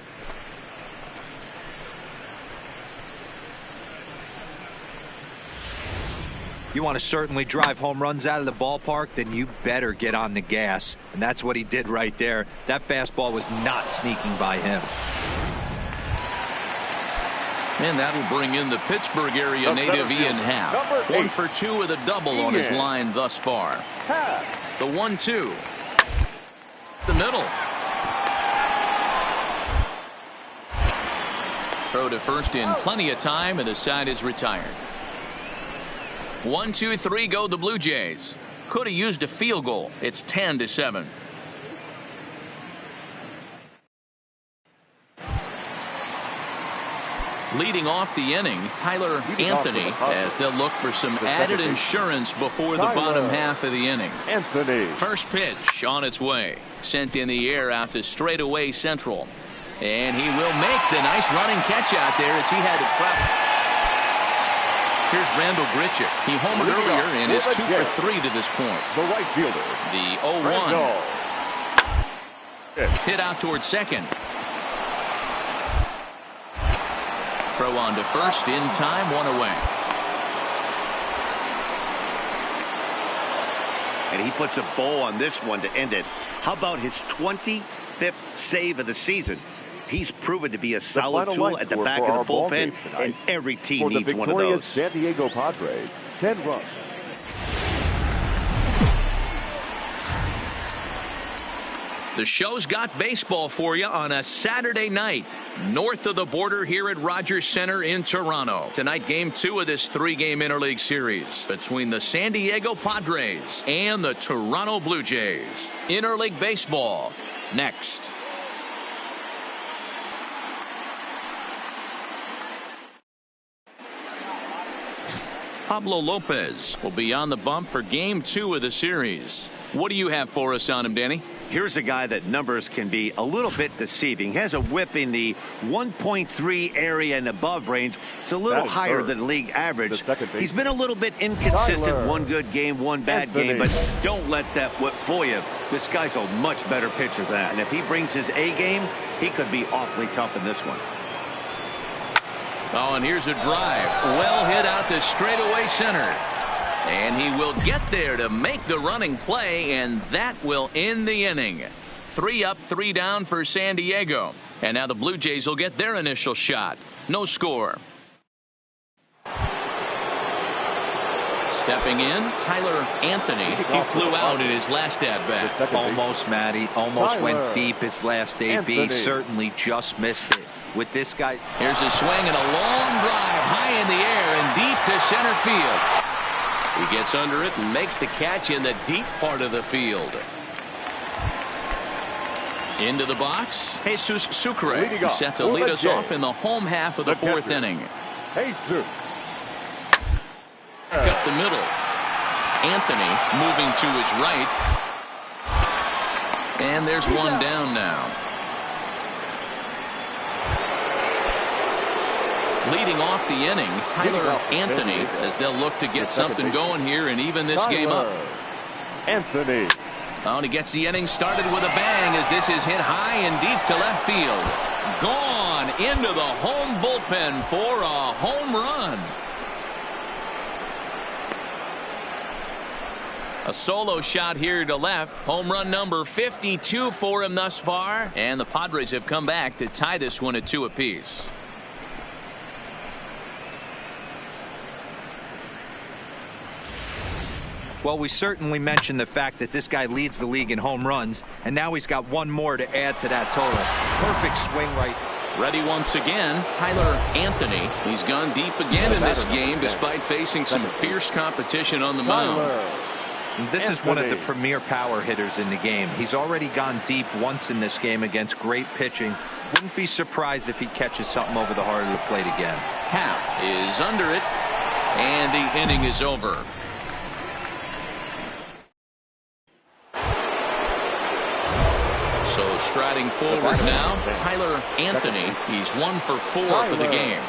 You want to certainly drive home runs out of the ballpark, then you better get on the gas. And that's what he did right there. That fastball was not sneaking by him. And that'll bring in the Pittsburgh area native Ian Happ. 1 for 2 with a double on his line thus far. The 1-2. The middle. Throw to first in plenty of time, and the side is retired. 1, 2, 3 go the Blue Jays. Could have used a field goal. It's 10-7. Leading off the inning, Tyler Anthony, as they'll look for some added insurance before the bottom half of the inning. Anthony. First pitch on its way. Sent in the air out to straightaway central. And he will make the nice running catch out there as he had to travel. Here's Randall Grichuk. He homered earlier and is 2 for 3 to this point. The right fielder. The 0-1. Hit out towards second. Throw on to first in time, 1 away. And he puts a bow on this one to end it. How about his 25th save of the season? He's proven to be a solid tool at the back of the bullpen, and every team needs one of those. For the San Diego Padres, 10 runs. The show's got baseball for you on a Saturday night north of the border here at Rogers Center in Toronto. Tonight, Game 2 of this 3-game interleague series between the San Diego Padres and the Toronto Blue Jays. Interleague baseball next. Pablo Lopez will be on the bump for Game 2 of the series. What do you have for us on him, Danny? Here's a guy that numbers can be a little bit deceiving. He has a whip in the 1.3 area and above range. It's a little higher than league average. He's been a little bit inconsistent. Tyler. 1 good game, 1 bad game, but don't let that whip fool you. This guy's a much better pitcher than that. And if he brings his A game, he could be awfully tough in this one. Oh, and here's a drive. Well hit out to straightaway center. And he will get there to make the running play, and that will end the inning. 3 up, 3 down for San Diego. And now the Blue Jays will get their initial shot. No score. Stepping in, Tyler Anthony. He flew out in his last at-bat. Almost, Matty. Almost went deep his last AB. Certainly just missed it. With this guy. Here's a swing and a long drive high in the air and deep to center field. He gets under it and makes the catch in the deep part of the field. Into the box, Jesus Sucre, set to lead us off in the home half of the 4th inning. Jesus. Back up the middle. Anthony moving to his right. And there's one down now. Leading off the inning, Tyler Anthony, as they'll look to get something going here and even this game up. Anthony. Oh, and he gets the inning started with a bang as this is hit high and deep to left field. Gone into the home bullpen for a home run. A solo shot here to left. Home run number 52 for him thus far. And the Padres have come back to tie this one at 2 apiece. Well, we certainly mentioned the fact that this guy leads the league in home runs, and now he's got one more to add to that total. Perfect swing right. Ready once again, Tyler Anthony. He's gone deep again in this game despite facing some fierce competition on the mound. This is one of the premier power hitters in the game. He's already gone deep once in this game against great pitching. Wouldn't be surprised if he catches something over the heart of the plate again. Half is under it, and the inning is over. So striding forward now, Tyler Anthony. He's 1 for 4 for the game.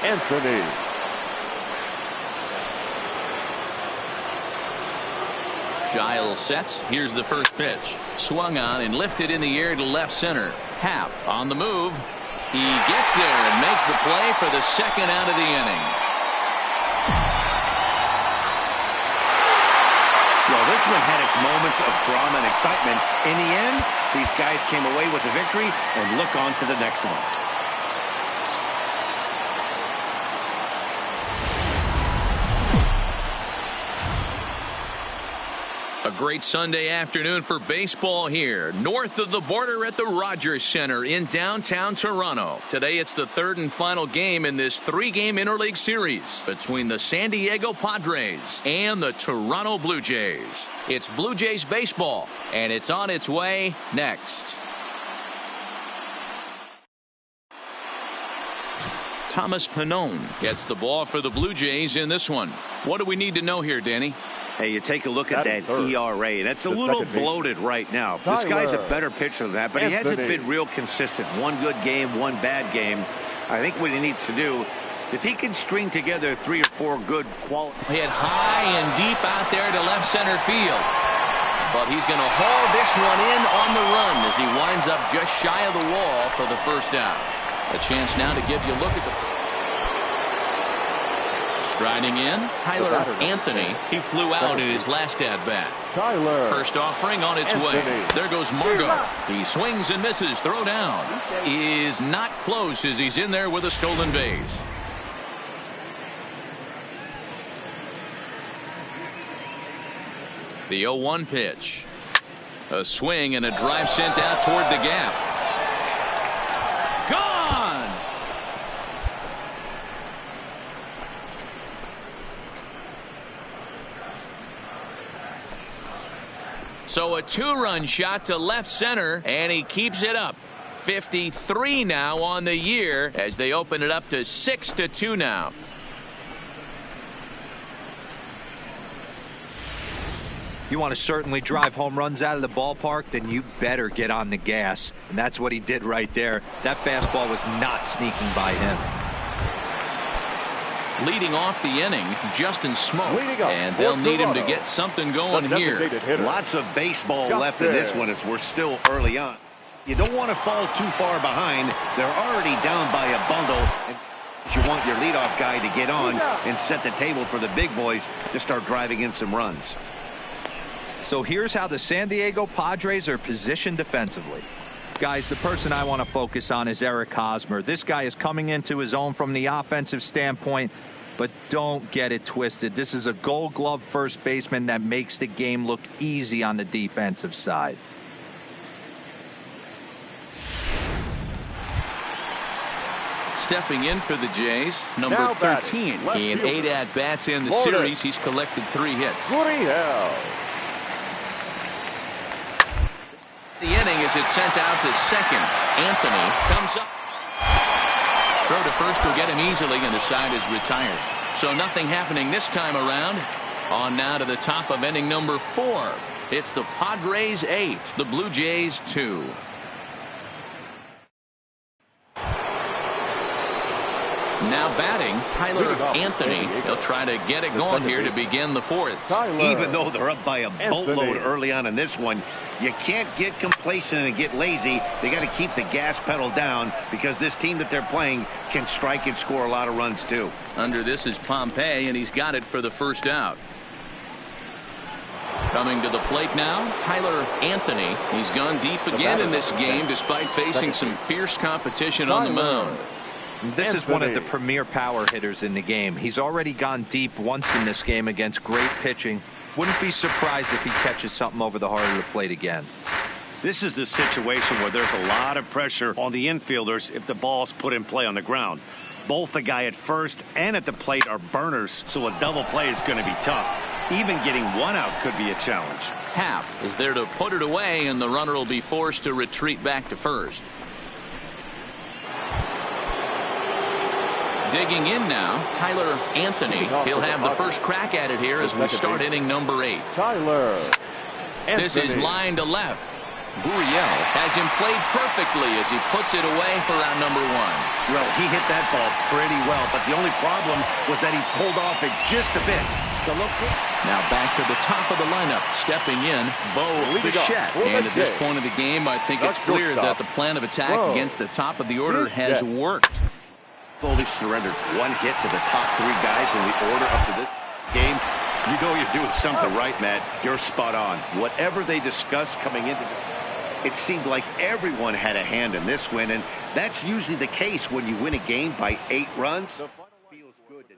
Anthony. Giles sets. Here's the first pitch. Swung on and lifted in the air to left center. Happ on the move. He gets there and makes the play for the second out of the inning. Well, this one had its moments of drama and excitement. In the end, these guys came away with a victory and look on to the next one. A great Sunday afternoon for baseball here, north of the border at the Rogers Center in downtown Toronto. Today it's the third and final game in this 3-game interleague series between the San Diego Padres and the Toronto Blue Jays. It's Blue Jays baseball, and it's on its way next. Thomas Pannone gets the ball for the Blue Jays in this one. What do we need to know here, Danny? Hey, you take a look at that ERA. That's a little bloated right now. This guy's a better pitcher than that, but he hasn't been real consistent. One good game, one bad game. I think what he needs to do, if he can string together 3 or 4 good quality. Hit high and deep out there to left center field. But he's going to haul this one in on the run as he winds up just shy of the wall for the first out. A chance now to give you a look at the... Striding in, Tyler Anthony. He flew out in his last at-bat. First offering on its way. There goes Margot. He swings and misses. Throw down. Is not close as he's in there with a stolen base. The 0-1 pitch. A swing and a drive sent out toward the gap. Gone! So a 2-run shot to left center, and he keeps it up. 53 now on the year as they open it up to 6-2 now. You want to certainly drive home runs out of the ballpark, then you better get on the gas. And that's what he did right there. That fastball was not sneaking by him. Leading off the inning, Justin Smoke, and they'll need him to get something going here. Lots of baseball left in this one as we're still early on. You don't want to fall too far behind. They're already down by a bundle. And you want your leadoff guy to get on and set the table for the big boys to start driving in some runs. So here's how the San Diego Padres are positioned defensively. Guys, the person I want to focus on is Eric Hosmer. This guy is coming into his own from the offensive standpoint, but don't get it twisted. This is a Gold Glove first baseman that makes the game look easy on the defensive side. Stepping in for the Jays, number 13. In 8 at-bats in the series, he's collected 3 hits. The inning as it's sent out to second. Anthony comes up. Throw to first will get him easily, and the side is retired. So nothing happening this time around. On now to the top of inning number 4. It's the Padres 8, the Blue Jays 2. Now batting, Tyler Anthony. He'll try to get it going here to begin the fourth. Even though they're up by a boatload early on in this one, you can't get complacent and get lazy. They got to keep the gas pedal down because this team that they're playing can strike and score a lot of runs too. Under this is Pompey, and he's got it for the first out. Coming to the plate now, Tyler Anthony. He's gone deep again in this game despite facing some fierce competition on the mound. This is one of the premier power hitters in the game. He's already gone deep once in this game against great pitching. Wouldn't be surprised if he catches something over the heart of the plate again. This is the situation where there's a lot of pressure on the infielders if the ball's put in play on the ground. Both the guy at first and at the plate are burners, so a double play is going to be tough. Even getting one out could be a challenge. Happ is there to put it away, and the runner will be forced to retreat back to first. Digging in now, Tyler Anthony. He'll have the first crack at it here as we start inning number 8. Tyler Anthony. This is line to left. Gurriel has him played perfectly as he puts it away for round number 1. Well, he hit that ball pretty well, but the only problem was that he pulled off it just a bit. Now back to the top of the lineup. Stepping in, Bo Bichette. And at this point of the game, I think it's clear that the plan of attack against the top of the order has worked. Only surrendered one hit to the top 3 guys in the order up to this game. You know you're doing something right, Matt. You're spot on. Whatever they discussed coming into it seemed like everyone had a hand in this win, and that's usually the case when you win a game by 8 runs. Feels good to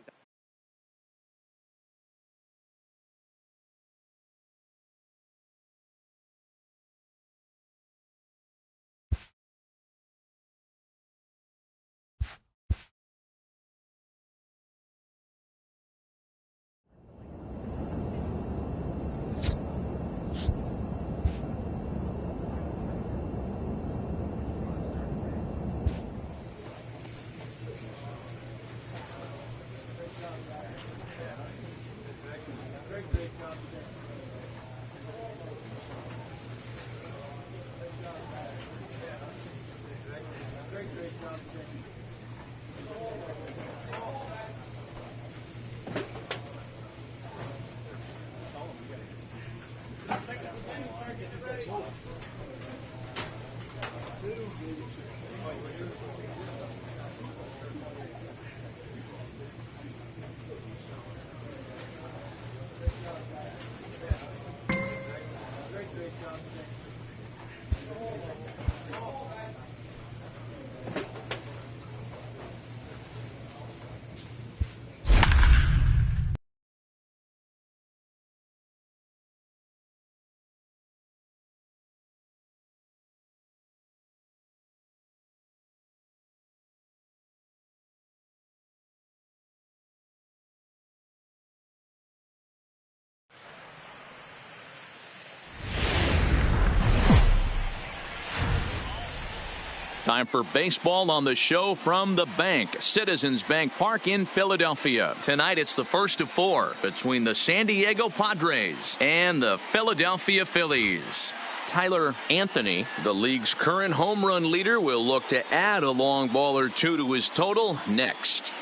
Time for baseball on the show from the bank. Citizens Bank Park in Philadelphia. Tonight it's the first of 4 between the San Diego Padres and the Philadelphia Phillies. Tyler Anthony, the league's current home run leader, will look to add a long ball or 2 to his total next.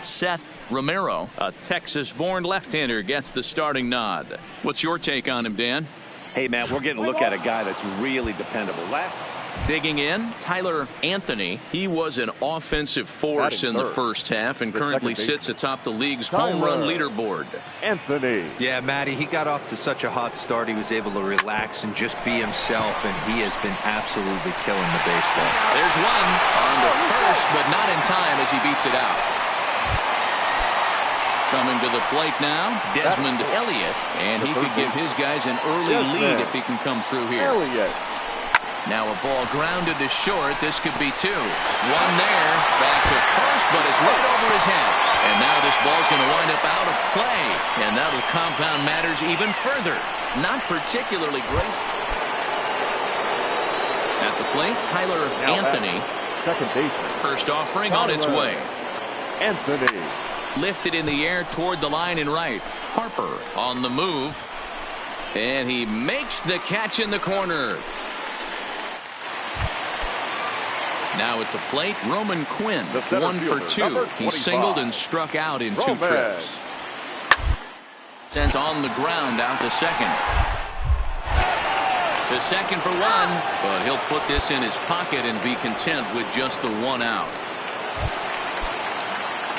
Seth Romero, a Texas-born left-hander, gets the starting nod. What's your take on him, Dan? Hey, man, we're getting a look at a guy that's really dependable. Digging in, Tyler Anthony. He was an offensive force in the first half and currently sits atop the league's home run leaderboard. Anthony. Yeah, Matty, he got off to such a hot start. He was able to relax and just be himself, and he has been absolutely killing the baseball. There's one on the first, but not in time as he beats it out. Coming to the plate now, Desmond Elliott, and he could give his guys an early lead if he can come through here. Elliott. Now a ball grounded to short. This could be 2. One there, back to first, but it's right over his head. And now this ball's going to wind up out of play, and that'll compound matters even further. Not particularly great. At the plate, Tyler Anthony. Second baseman. First offering on its way. Anthony. Lifted in the air toward the line and right. Harper on the move. And he makes the catch in the corner. Now at the plate, Roman Quinn, The center 1 for fielder, 2. He singled and struck out in 2 trips. Sent on the ground out to second. To second for 1, but he'll put this in his pocket and be content with just the 1 out.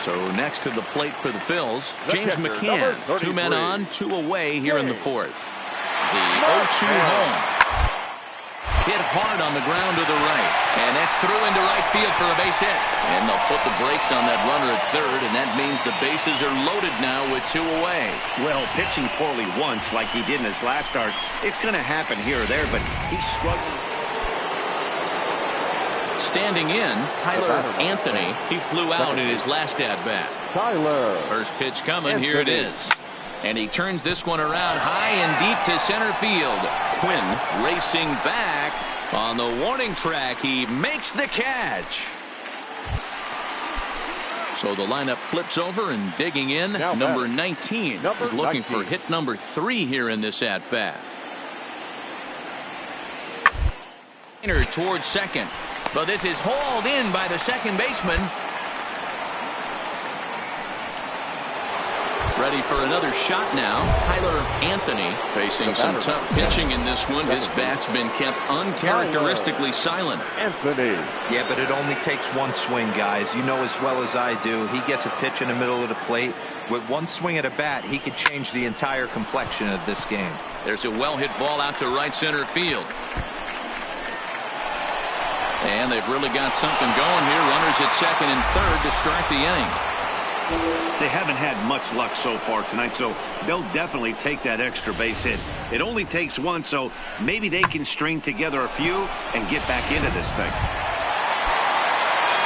So next to the plate for the Phils, James McCann. 2 men on, 2 away here in the 4th. The 0-2 home. Hit hard on the ground to the right. And that's through into right field for a base hit. And they'll put the brakes on that runner at third, and that means the bases are loaded now with 2 away. Well, pitching poorly once like he did in his last start, it's going to happen here or there, but he's struggling. Standing in, Tyler Anthony. He flew out in his last at-bat. First pitch coming, here it is. And he turns this one around high and deep to center field. Quinn racing back on the warning track. He makes the catch. So the lineup flips over, and digging in, number 19 is looking for hit number 3 here in this at-bat. Towards second, but this is hauled in by the second baseman. Ready for another shot now. Tyler Anthony facing some tough pitching in this one. His bat's been kept uncharacteristically silent. Anthony. Yeah, but it only takes 1 swing, guys. You know as well as I do. He gets a pitch in the middle of the plate. With 1 swing at a bat, he could change the entire complexion of this game. There's a well-hit ball out to right center field. And they've really got something going here. Runners at second and third to start the inning. They haven't had much luck so far tonight, so they'll definitely take that extra base hit. It only takes 1, so maybe they can string together a few and get back into this thing.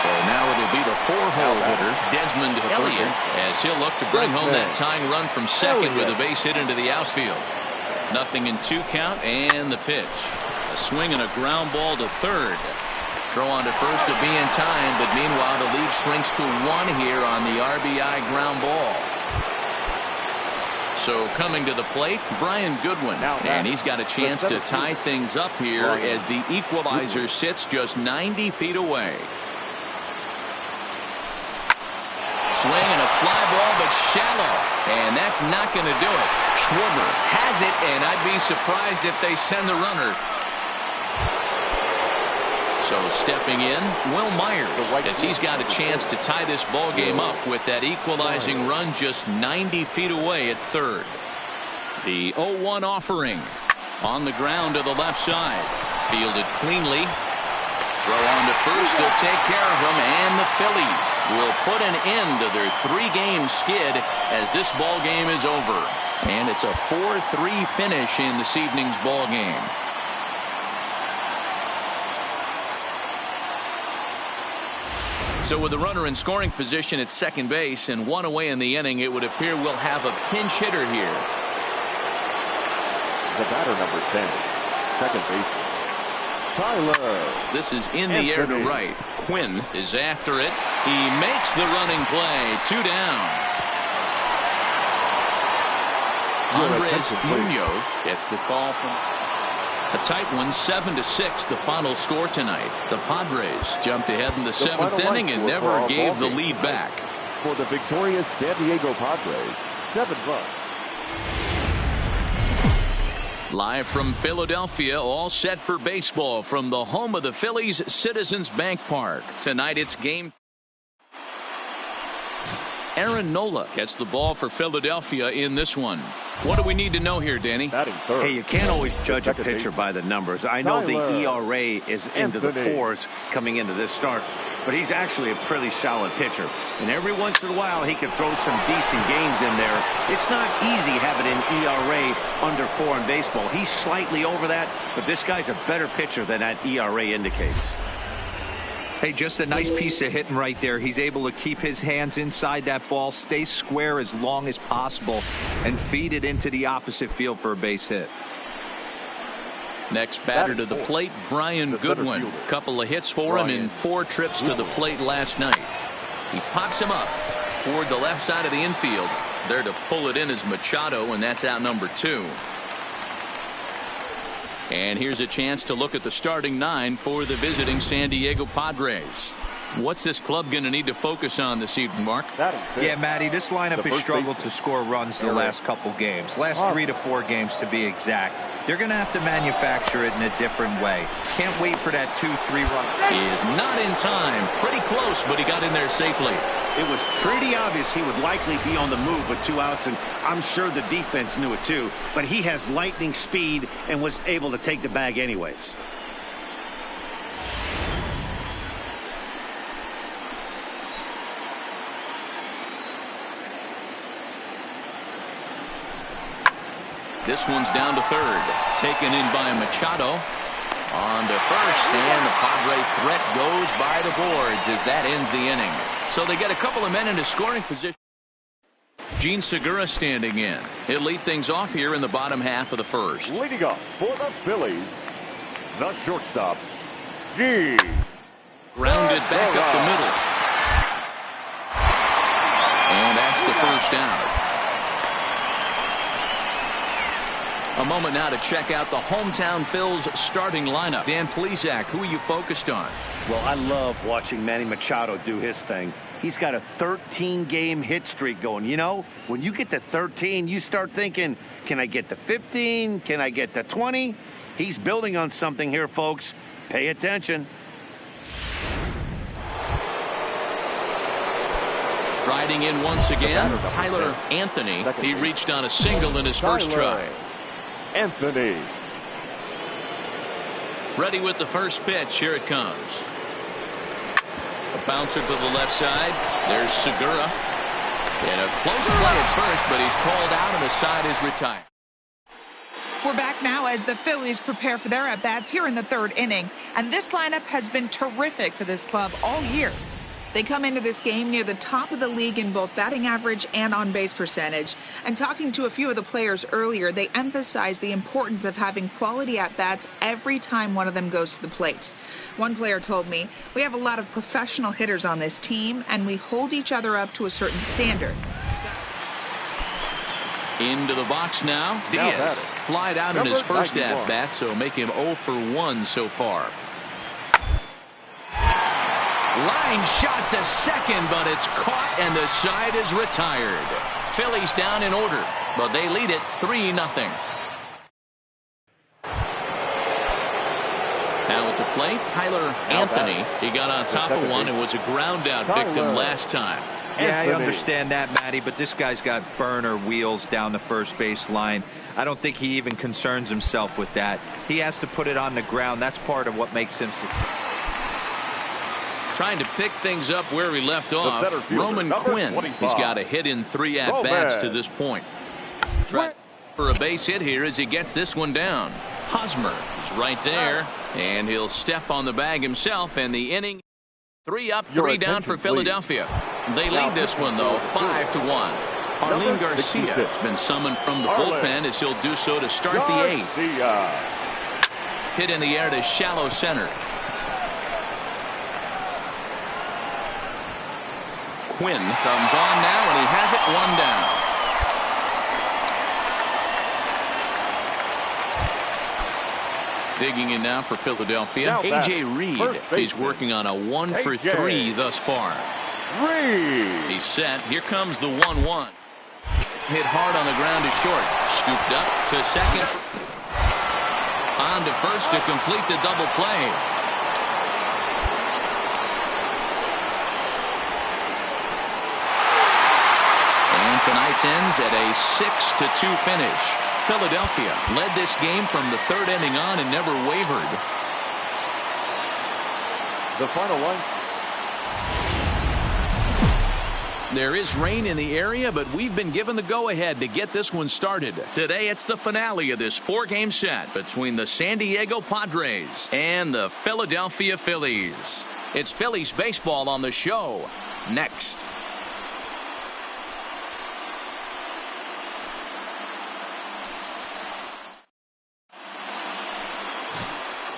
So now it'll be the 4-hole hitter, Desmond Elliott, as he'll look to bring home that tying run from second with a base hit into the outfield. Nothing in 2 count, and the pitch. A swing and a ground ball to third. Throw on to first to be in time, but meanwhile the lead shrinks to 1 here on the RBI ground ball. So coming to the plate, Brian Goodwin, and he's got a chance to tie things up here as the equalizer sits just 90 feet away. Swing and a fly ball, but shallow, and that's not going to do it. Schwarber has it, and I'd be surprised if they send the runner. So stepping in, Will Myers, as he's got a chance to tie this ball game up with that equalizing run just 90 feet away at third. The 0-1 offering on the ground to the left side. Fielded cleanly. Throw on to first, they'll take care of him, and the Phillies will put an end to their 3-game skid as this ball game is over. And it's a 4-3 finish in this evening's ball game. So with the runner in scoring position at second base and 1 away in the inning, it would appear we'll have a pinch hitter here. The batter, number 10, second baseman, Tyler. This is in the air to right. Quinn is after it. He makes the running play. 2 down. Andres Munoz gets the call from a tight one, 7-6, the final score tonight. The Padres jumped ahead in the 7th inning and never gave the lead back. For the victorious San Diego Padres, 7 runs. Live from Philadelphia, all set for baseball from the home of the Phillies, Citizens Bank Park. Tonight it's game. Aaron Nola gets the ball for Philadelphia in this one. What do we need to know here, Danny? Hey, you can't always judge a pitcher by the numbers. I know the ERA is into the 4s coming into this start, but he's actually a pretty solid pitcher. And every once in a while, he can throw some decent games in there. It's not easy having an ERA under 4 in baseball. He's slightly over that, but this guy's a better pitcher than that ERA indicates. Hey, just a nice piece of hitting right there. He's able to keep his hands inside that ball, stay square as long as possible, and feed it into the opposite field for a base hit. Next batter to the plate, Brian Goodwin. Couple of hits for him in 4 trips to the plate last night. He pops him up toward the left side of the infield. There to pull it in is Machado, and that's out number 2. And here's a chance to look at the starting 9 for the visiting San Diego Padres. What's this club going to need to focus on this evening, Mark? Yeah, Matty, this lineup has struggled to score runs the last couple games. Last 3 to 4 games to be exact. They're going to have to manufacture it in a different way. Can't wait for that 2-3 run. He is not in time. Pretty close, but he got in there safely. It was pretty obvious he would likely be on the move with 2 outs, and I'm sure the defense knew it too. But he has lightning speed and was able to take the bag anyways. This one's down to third. Taken in by Machado. On to first, and the Padre threat goes by the boards as that ends the inning. So they get a couple of men into scoring position. Gene Segura standing in. He'll lead things off here in the bottom half of the first. Leading up for the Phillies, the shortstop, Gene. Rounded back up the middle. And that's the first out. A moment now to check out the hometown Phils starting lineup. Dan Plesac, who are you focused on? Well, I love watching Manny Machado do his thing. He's got a 13-game hit streak going. You know, when you get to 13, you start thinking, can I get to 15? Can I get to 20? He's building on something here, folks. Pay attention. Striding in once again, Tyler Anthony. He reached on a single in his first try. Anthony. Ready with the first pitch. Here it comes. A bouncer to the left side. There's Segura. And a close play at first, but he's called out and the side is retired. We're back now as the Phillies prepare for their at-bats here in the third inning. And this lineup has been terrific for this club all year. They come into this game near the top of the league in both batting average and on-base percentage. And talking to a few of the players earlier, they emphasized the importance of having quality at-bats every time one of them goes to the plate. One player told me, "We have a lot of professional hitters on this team, and we hold each other up to a certain standard." Into the box now. Diaz flied out in his first at-bat, so make him 0 for 1 so far. Line shot to second, but it's caught and the side is retired. Phillies down in order, but they lead it 3-0. Now at the plate, Tyler Anthony. He got on top of one and was a ground out victim last time. Yeah, I understand that, Matty, but this guy's got burner wheels down the first base line. I don't think he even concerns himself with that. He has to put it on the ground. That's part of what makes him Trying to pick things up where he left off. Roman Quinn. 25. He's got a hit in 3 at-bats to this point. Try for a base hit here as he gets this one down. Hosmer is right there, and he'll step on the bag himself, and the inning 3 up, 3 down for Philadelphia. They lead this one, though, 5-1. Arlene Garcia has been summoned from the bullpen as he'll do so to start the 8th. Hit in the air to shallow center. Quinn comes on now, and he has it 1 down. Digging in now for Philadelphia. A.J. Reed is working on a 1 for 3 thus far. He's set. Here comes the 1-1. Hit hard on the ground to short. Scooped up to second. On to first to complete the double play. And tonight's ends at a 6-2 finish. Philadelphia led this game from the 3rd inning on and never wavered. The final line. There is rain in the area, but we've been given the go-ahead to get this one started. Today, it's the finale of this 4-game set between the San Diego Padres and the Philadelphia Phillies. It's Phillies baseball on the show next.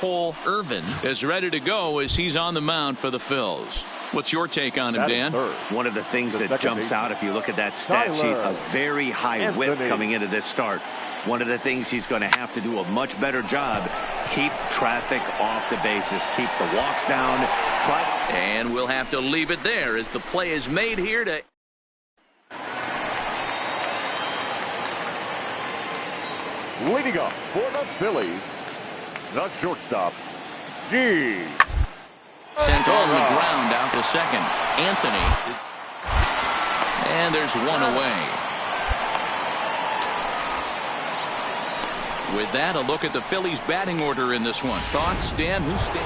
Cole Irvin is ready to go as he's on the mound for the Phils. What's your take on him, Dan? One of the things that jumps out if you look at that stat sheet, a very high whip coming into this start. one of the things he's going to have to do a much better job, keep traffic off the bases, keep the walks down. And we'll have to leave it there as the play is made here to... Leading up for the Phillies, the shortstop, G. Sent on the ground out to second. Anthony. And there's one away. With that, a look at the Phillies batting order in this one. Thoughts, Dan? Who's standing?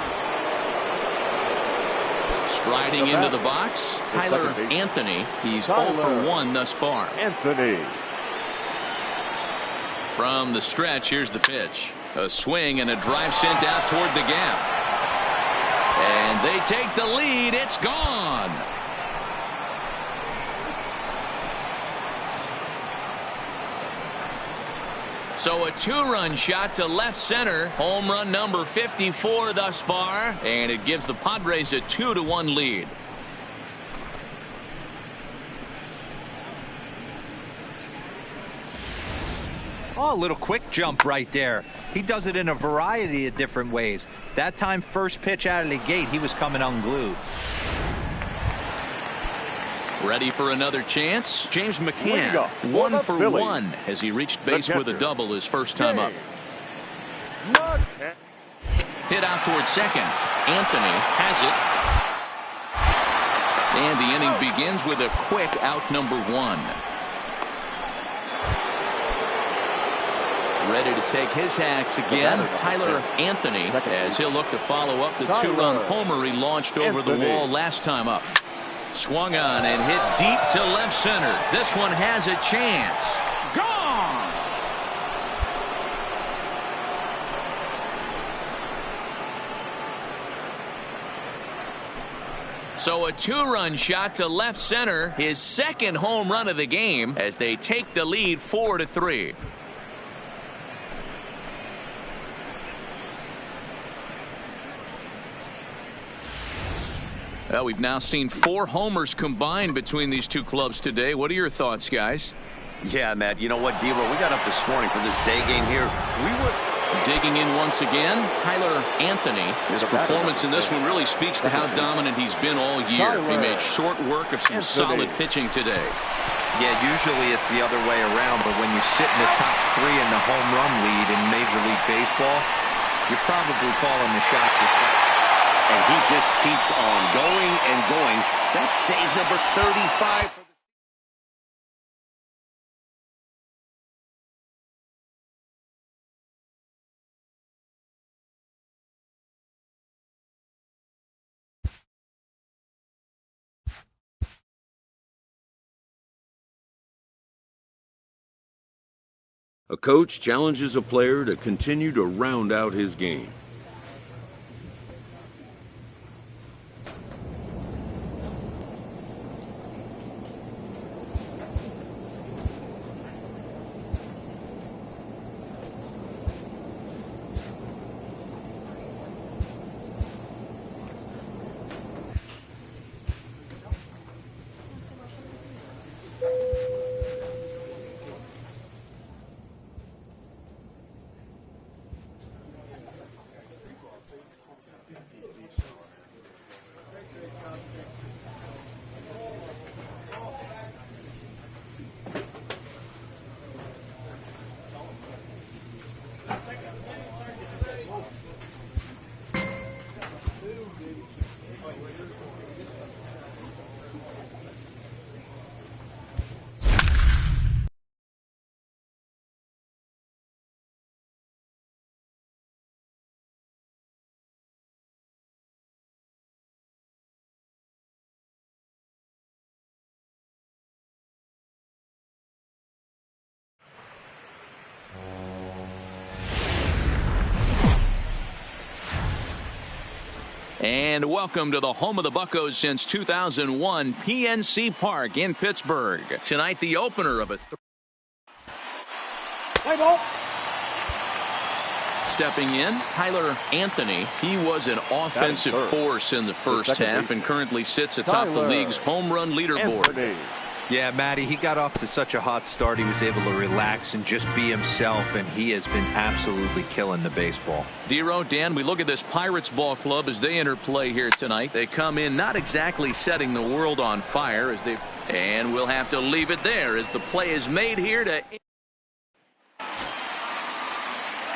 Striding into the box, Tyler Anthony. He's 0 for 1 thus far. Anthony. From the stretch, here's the pitch. A swing and a drive sent out toward the gap. And they take the lead. It's gone. So a 2-run shot to left center. Home run number 54 thus far. And it gives the Padres a 2-1 lead. Oh, a little quick jump right there. He does it in a variety of different ways. That time, first pitch out of the gate, he was coming unglued. Ready for another chance? James McCann, 1 for 1 as he reached base with a double his first time up. Hit out toward second. Anthony has it. And the inning begins with a quick out number 1. Ready to take his hacks again, Tyler Anthony, as he'll look to follow up the 2-run homer he launched over the wall last time up. Swung on and hit deep to left center. This one has a chance. Gone! So a 2-run shot to left center, his second home run of the game as they take the lead 4-3. Well, we've now seen 4 homers combined between these two clubs today. What are your thoughts, guys? Yeah, Matt, you know what, Debo, we got up this morning for this day game here. We were digging in once again. Tyler Anthony. His performance in this one really speaks to how dominant he's been all year. He made short work of some solid pitching today. Yeah, usually it's the other way around, but when you sit in the top 3 in the home run lead in Major League Baseball, you're probably calling the shots. And he just keeps on going and going. That's save number 35. A coach challenges a player to continue to round out his game. And welcome to the home of the Buccos since 2001, PNC Park in Pittsburgh. Tonight, the opener of a... Stepping in, Tyler Anthony. He was an offensive force in the first half and currently sits atop the league's home run leaderboard. Yeah, Matty, he got off to such a hot start. He was able to relax and just be himself, and he has been absolutely killing the baseball. Dero, Dan, we look at this Pirates ball club as they enter play here tonight. They come in not exactly setting the world on fire and we'll have to leave it there as the play is made here to.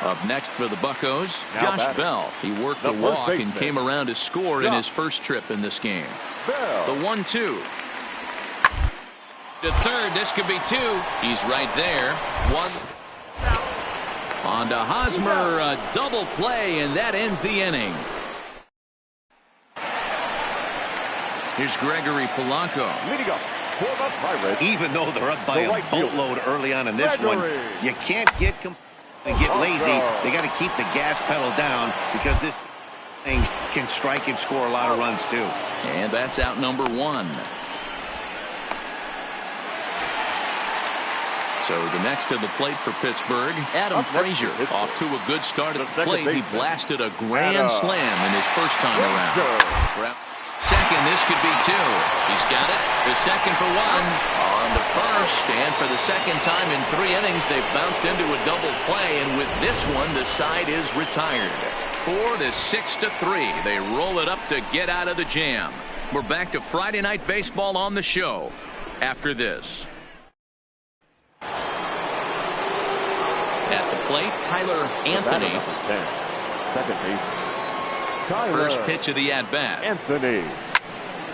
Up next for the Buccos, Josh Bell. He worked the walk and came around to score in his first trip in this game. The 1-2. To third, this could be two. He's right there. One. On to Hosmer, a double play, and that ends the inning. Here's Gregory Polanco. Leading up for the Pirates. Even though they're up by a boatload early on in this one, you can't get lazy. They got to keep the gas pedal down because this thing can strike and score a lot of runs too. And that's out number one. So the next to the plate for Pittsburgh, Adam Frazier. Off to a good start at the plate. He blasted a grand slam in his first time around. Second, this could be two. He's got it. The second for one. On to first. And for the second time in 3 innings, they've bounced into a double play. And with this one, the side is retired. 4 to 6 to 3. They roll it up to get out of the jam. We're back to Friday Night Baseball on the show after this. At the plate, Tyler Anthony. Second base. First pitch of the at-bat. Anthony.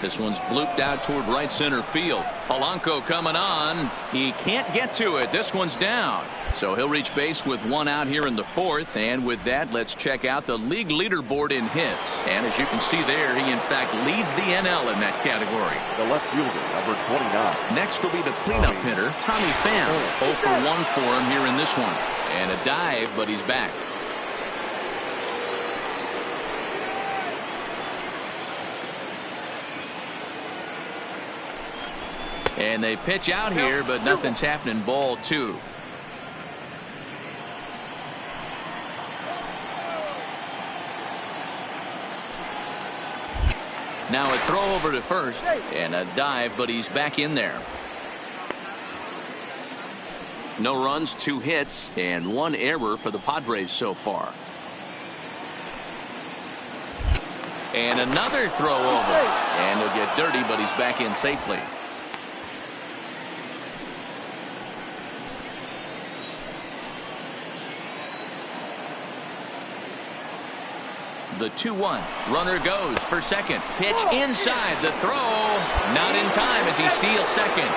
This one's blooped out toward right center field. Polanco coming on. He can't get to it. This one's down. So he'll reach base with 1 out here in the 4th. And with that, let's check out the league leaderboard in hits. And as you can see there, he in fact leads the NL in that category. The left fielder, number 29. Next will be the cleanup hitter, Tommy Pham. 0 for 1 for him here in this one. And a dive, but he's back. And they pitch out here, but nothing's happening. Ball 2. Now a throw over to first and a dive, but he's back in there. No runs, 2 hits, and 1 error for the Padres so far. And another throw over. And he'll get dirty, but he's back in safely. The 2-1. Runner goes for second. Pitch inside. The throw. Not in time as he steals second.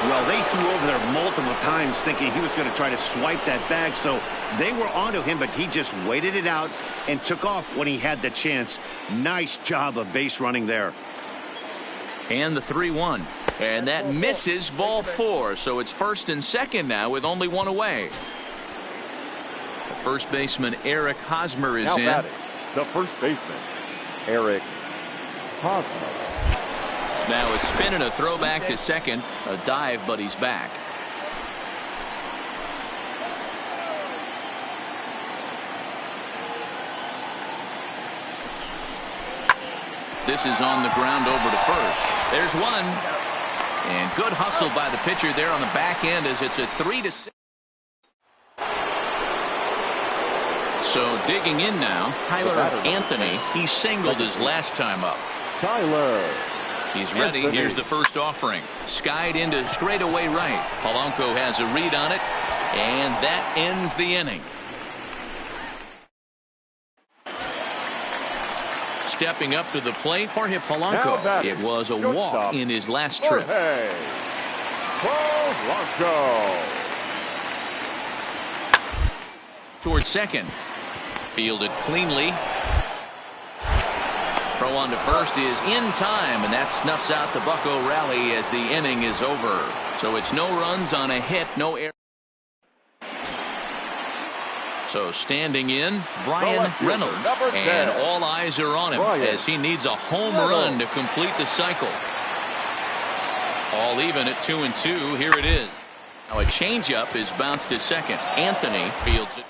Well, they threw over there multiple times thinking he was going to try to swipe that bag, so they were onto him, but he just waited it out and took off when he had the chance. Nice job of base running there. And the 3-1. And that misses, ball 4. So it's first and second now with only 1 away. The first baseman, Eric Hosmer, is in. Batting, the first baseman, Eric Hosmer. Now a spin and a throwback to second. A dive, but he's back. This is on the ground over to first. There's one. And good hustle by the pitcher there on the back end as it's a 3-6. So digging in now, Tyler Anthony. He singled his last time up. Tyler. He's ready. Anthony. Here's the first offering. Skied into straightaway right. Polanco has a read on it. And that ends the inning. Stepping up to the plate, Jorge Polanco. It was a walk in his last trip. Polanco. Towards second. Fielded cleanly. Throw on to first is in time, and that snuffs out the Bucco rally as the inning is over. So it's no runs on a hit, no error. So standing in, Brian Reynolds, and all eyes are on him as he needs a home run to complete the cycle. All even at 2-2. Here it is. Now a changeup is bounced to second. Anthony fields it.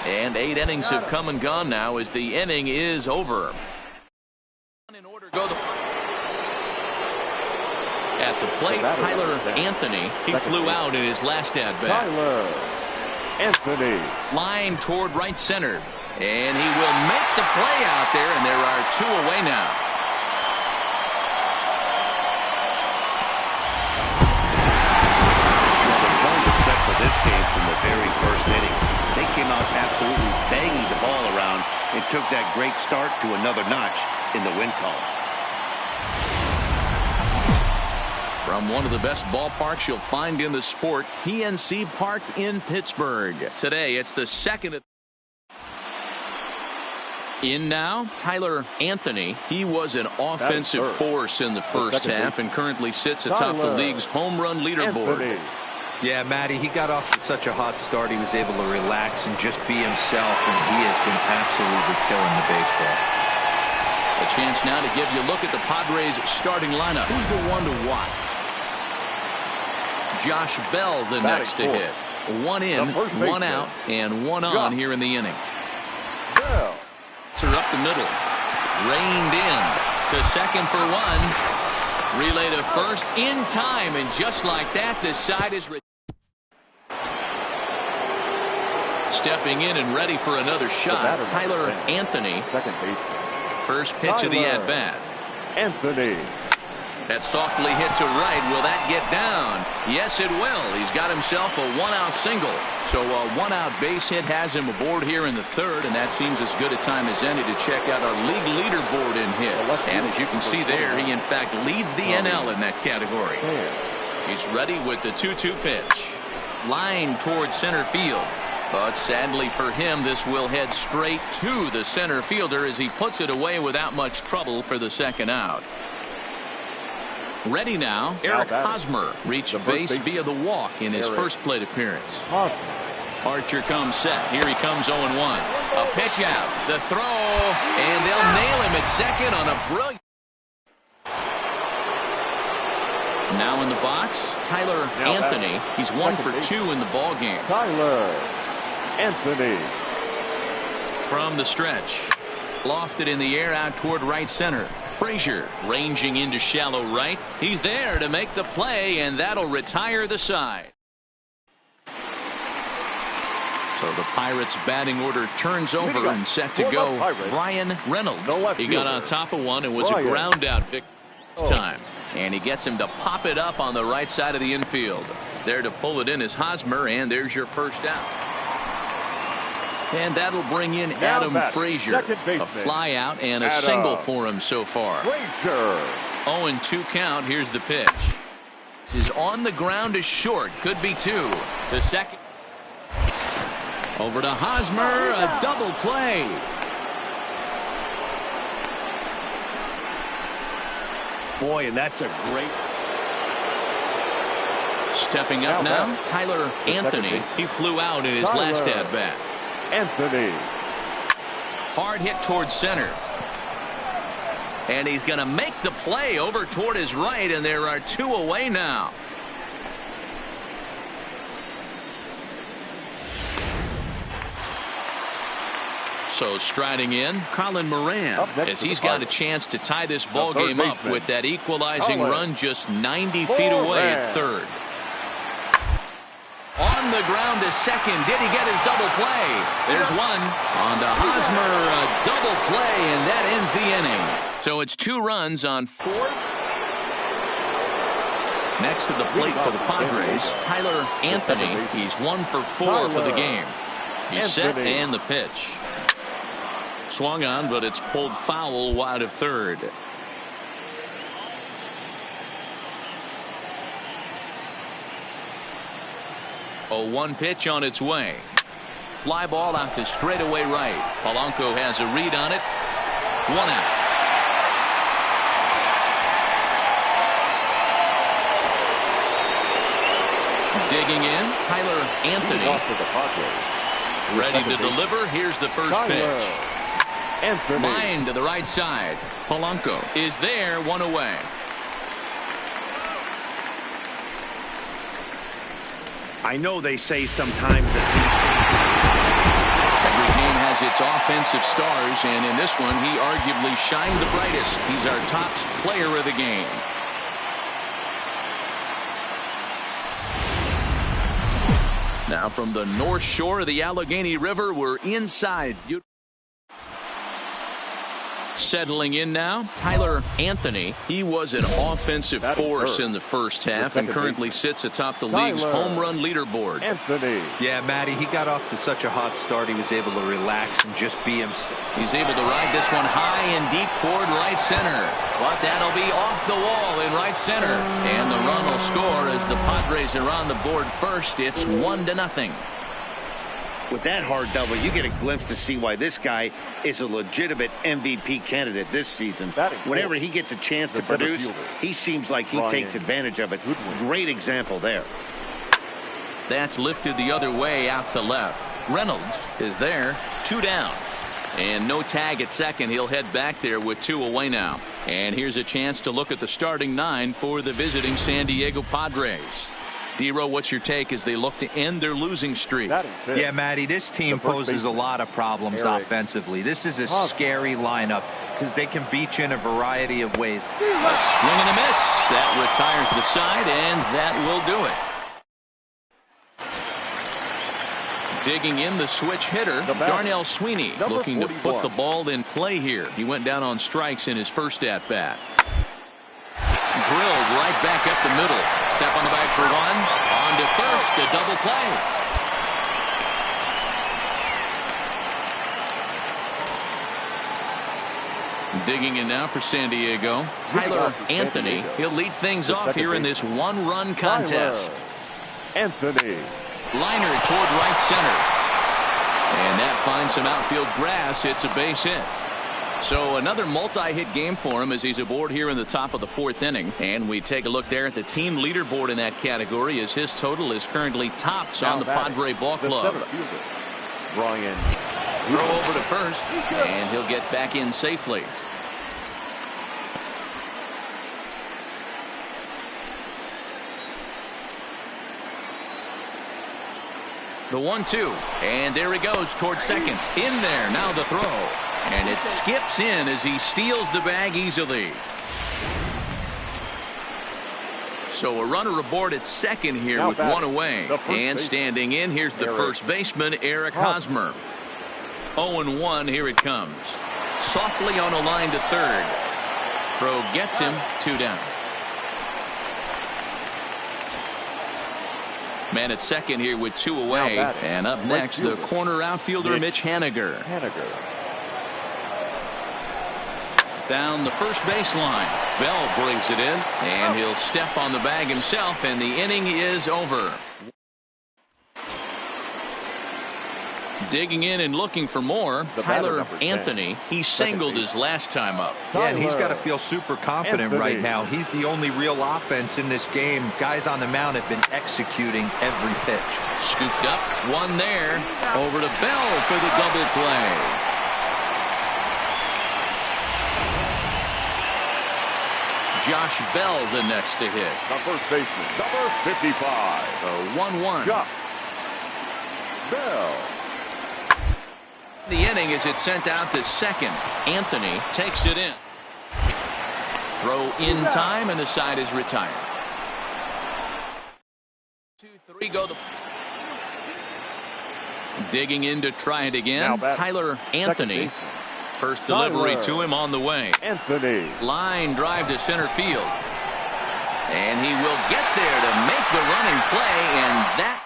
And 8 innings have come and gone now as the inning is over. In order go At the plate, Tyler Anthony. He flew out in his last at-bat. Tyler Anthony. Line toward right center. And he will make the play out there, and there are 2 away now. The tone was set for this game from the very first inning. They came out absolutely banging the ball around and took that great start to another notch in the win column. From one of the best ballparks you'll find in the sport, PNC Park in Pittsburgh. Today, it's the second. In now, Tyler Anthony. He was an offensive force in the first half and currently sits atop the league's home run leaderboard. Anthony. Yeah, Matty, he got off to such a hot start. He was able to relax and just be himself, and he has been absolutely killing the baseball. A chance now to give you a look at the Padres' starting lineup. Who's the one to watch? Josh Bell, the next to hit. 1 in, 1 out, and 1 on here in the inning. Bell. Up the middle. Reined in to second for 1. Relay to first in time, and just like that, this side is stepping in and ready for another shot. Tyler Anthony. Second base. First pitch of the at-bat. Anthony. That softly hit to right. Will that get down? Yes, it will. He's got himself a 1-out single. So a 1-out base hit has him aboard here in the third, and that seems as good a time as any to check out our league leaderboard in hits. And as you can see there, he in fact leads the NL in that category. He's ready with the 2-2 pitch. Line towards center field. But sadly for him, this will head straight to the center fielder as he puts it away without much trouble for the second out. Ready now, Eric Hosmer reached base via the walk in his first plate appearance. Archer comes set. Here he comes 0-1. A pitch out. The throw. And they'll nail him at second on a brilliant. Now in the box, Tyler Anthony. He's 1 for 2 in the ball game. Tyler Anthony. From the stretch. Lofted in the air out toward right center. Frazier ranging into shallow right. He's there to make the play, and that'll retire the side. So the Pirates batting order turns over and set to go. Brian Reynolds. He got on top of one and was a ground out victory this time. And he gets him to pop it up on the right side of the infield. There to pull it in is Hosmer, and there's your first out. And that'll bring in Adam Frazier. A fly out and a single for him so far. 0-2 count. Here's the pitch. Is on the ground to short. Could be 2. The second. Over to Hosmer. A double play. Boy, and that's a great. Stepping up now, Tyler Anthony. He flew out in his last at-bat. Anthony. Hard hit towards center. And he's going to make the play over toward his right, and there are 2 away now. So striding in, Colin Moran, as he's got a chance to tie this ball game up with that equalizing run just 90 feet away at third. On the ground to second. Did he get his double play? There's one. On to Hosmer. A double play, and that ends the inning. So it's 2 runs on 4. Next to the plate for the Padres, Tyler Anthony. He's 1 for 4 for the game. He's set and the pitch. Swung on, but it's pulled foul wide of third. A 1 pitch on its way. Fly ball out to straightaway right. Polanco has a read on it. 1 out. Digging in, Tyler Anthony. Ready to deliver. Here's the first pitch. Line to the right side. Polanco is there, 1 away. I know they say sometimes that every game has its offensive stars, and in this one, he arguably shined the brightest. He's our top player of the game. Now from the north shore of the Allegheny River, we're inside. Settling in now, Tyler Anthony. He was an offensive force in the first half and currently sits atop the league's home run leaderboard. Anthony. Yeah, Matty, he got off to such a hot start. He was able to relax and just be himself. He's able to ride this one high and deep toward right center. But that'll be off the wall in right center. And the run will score as the Padres are on the board first. It's 1-0. With that hard double, you get a glimpse to see why this guy is a legitimate MVP candidate this season. Whenever he gets a chance to produce, he seems like he takes advantage of it. Great example there. That's lifted the other way out to left. Reynolds is there, 2 down. And no tag at second. He'll head back there with 2 away now. And here's a chance to look at the starting 9 for the visiting San Diego Padres. D-Row, what's your take as they look to end their losing streak? Yeah, Matty, this team poses a lot of problems offensively. This is a scary lineup because they can beat you in a variety of ways. A swing and a miss. That retires the side, and that will do it. Digging in the switch hitter, Darnell Sweeney, looking to put the ball in play here. He went down on strikes in his first at-bat. Drilled right back up the middle. Step on the bag for 1. On to first, a double play. Digging in now for San Diego, Tyler Anthony. He'll lead things off here in this 1-run contest. Anthony. Liner toward right center. And that finds some outfield grass. It's a base hit. So another multi-hit game for him as he's aboard here in the top of the 4th inning. And we take a look there at the team leaderboard in that category as his total is currently tops on the Padre ball club. Drawing in. Throw over to first, and he'll get back in safely. The 1-2, and there he goes towards second. In there, now the throw. And it skips in as he steals the bag easily. So a runner aboard at second here with 1 away. And standing in, here's the first baseman, Eric Hosmer. 0-1, here it comes. Softly on a line to third. Throw gets him, 2 down. Man at second here with 2 away. And up next, the corner outfielder, Mitch Haniger. Down the first baseline. Bell brings it in, and he'll step on the bag himself, and the inning is over. Digging in and looking for more, Tyler Anthony. He singled his last time up. Yeah, and he's got to feel super confident right now. He's the only real offense in this game. Guys on the mound have been executing every pitch. Scooped up, 1 there. Over to Bell for the double play. Josh Bell the next to hit. The first baseman, number 55. So 1-1. Josh Bell. The inning as it's sent out to second. Anthony takes it in. Throw in time, and the side is retired. 2-3 go the. Digging in to try it again. Tyler Anthony. First delivery to him on the way. Anthony. Line drive to center field. And he will get there to make the running play, and that.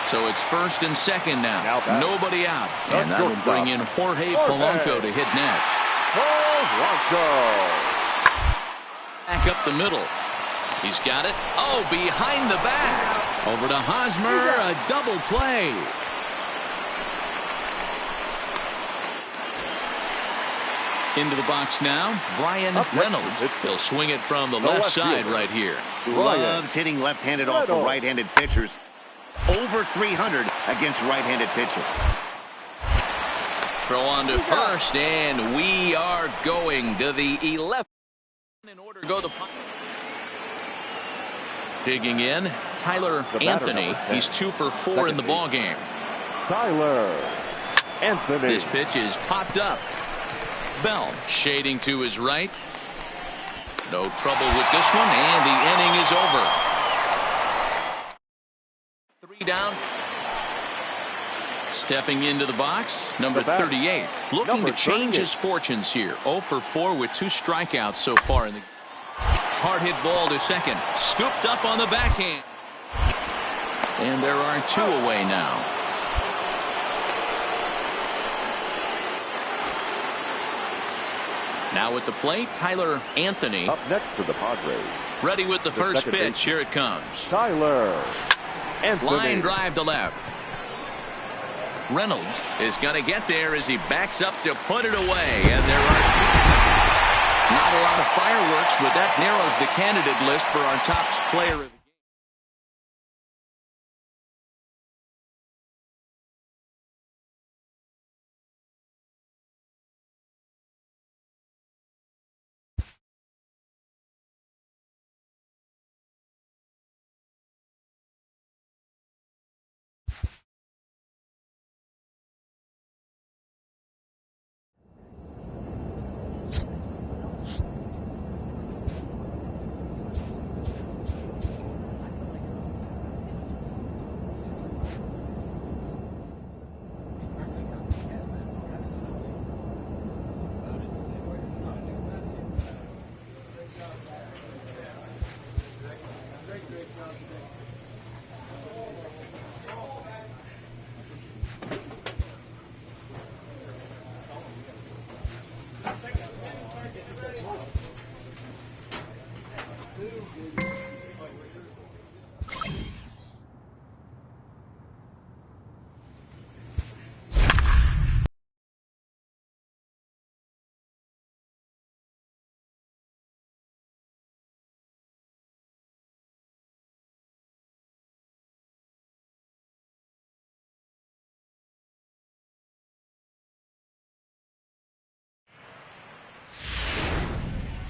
So it's first and second now. Nobody out. And that will bring in Jorge Polanco to hit next. Polanco. Back up the middle. He's got it. Oh, behind the back. Over to Hosmer. A double play. Into the box now, Brian Reynolds. He'll swing it from the left side right here. Loves hitting left-handed off of right-handed pitchers. Over 300 against right-handed pitchers. Throw on to first, and we are going to the 11th. In order to go the. Digging in, Tyler Anthony. He's 2 for 4 in the ball game. Tyler Anthony. This pitch is popped up. Bell shading to his right. No trouble with this one, and the inning is over. Down. Stepping into the box, number 38. Looking to change his fortunes here. 0 for 4 with 2 strikeouts so far in the hard hit ball to second. Scooped up on the backhand. And there are 2 away now. Now at the plate, Tyler Anthony. Up next for the Padres. Ready with the first pitch. Here it comes. Tyler Anthony. Line drive to left. Reynolds is going to get there as he backs up to put it away. And there are not a lot of fireworks, but that narrows the candidate list for our top player of the game.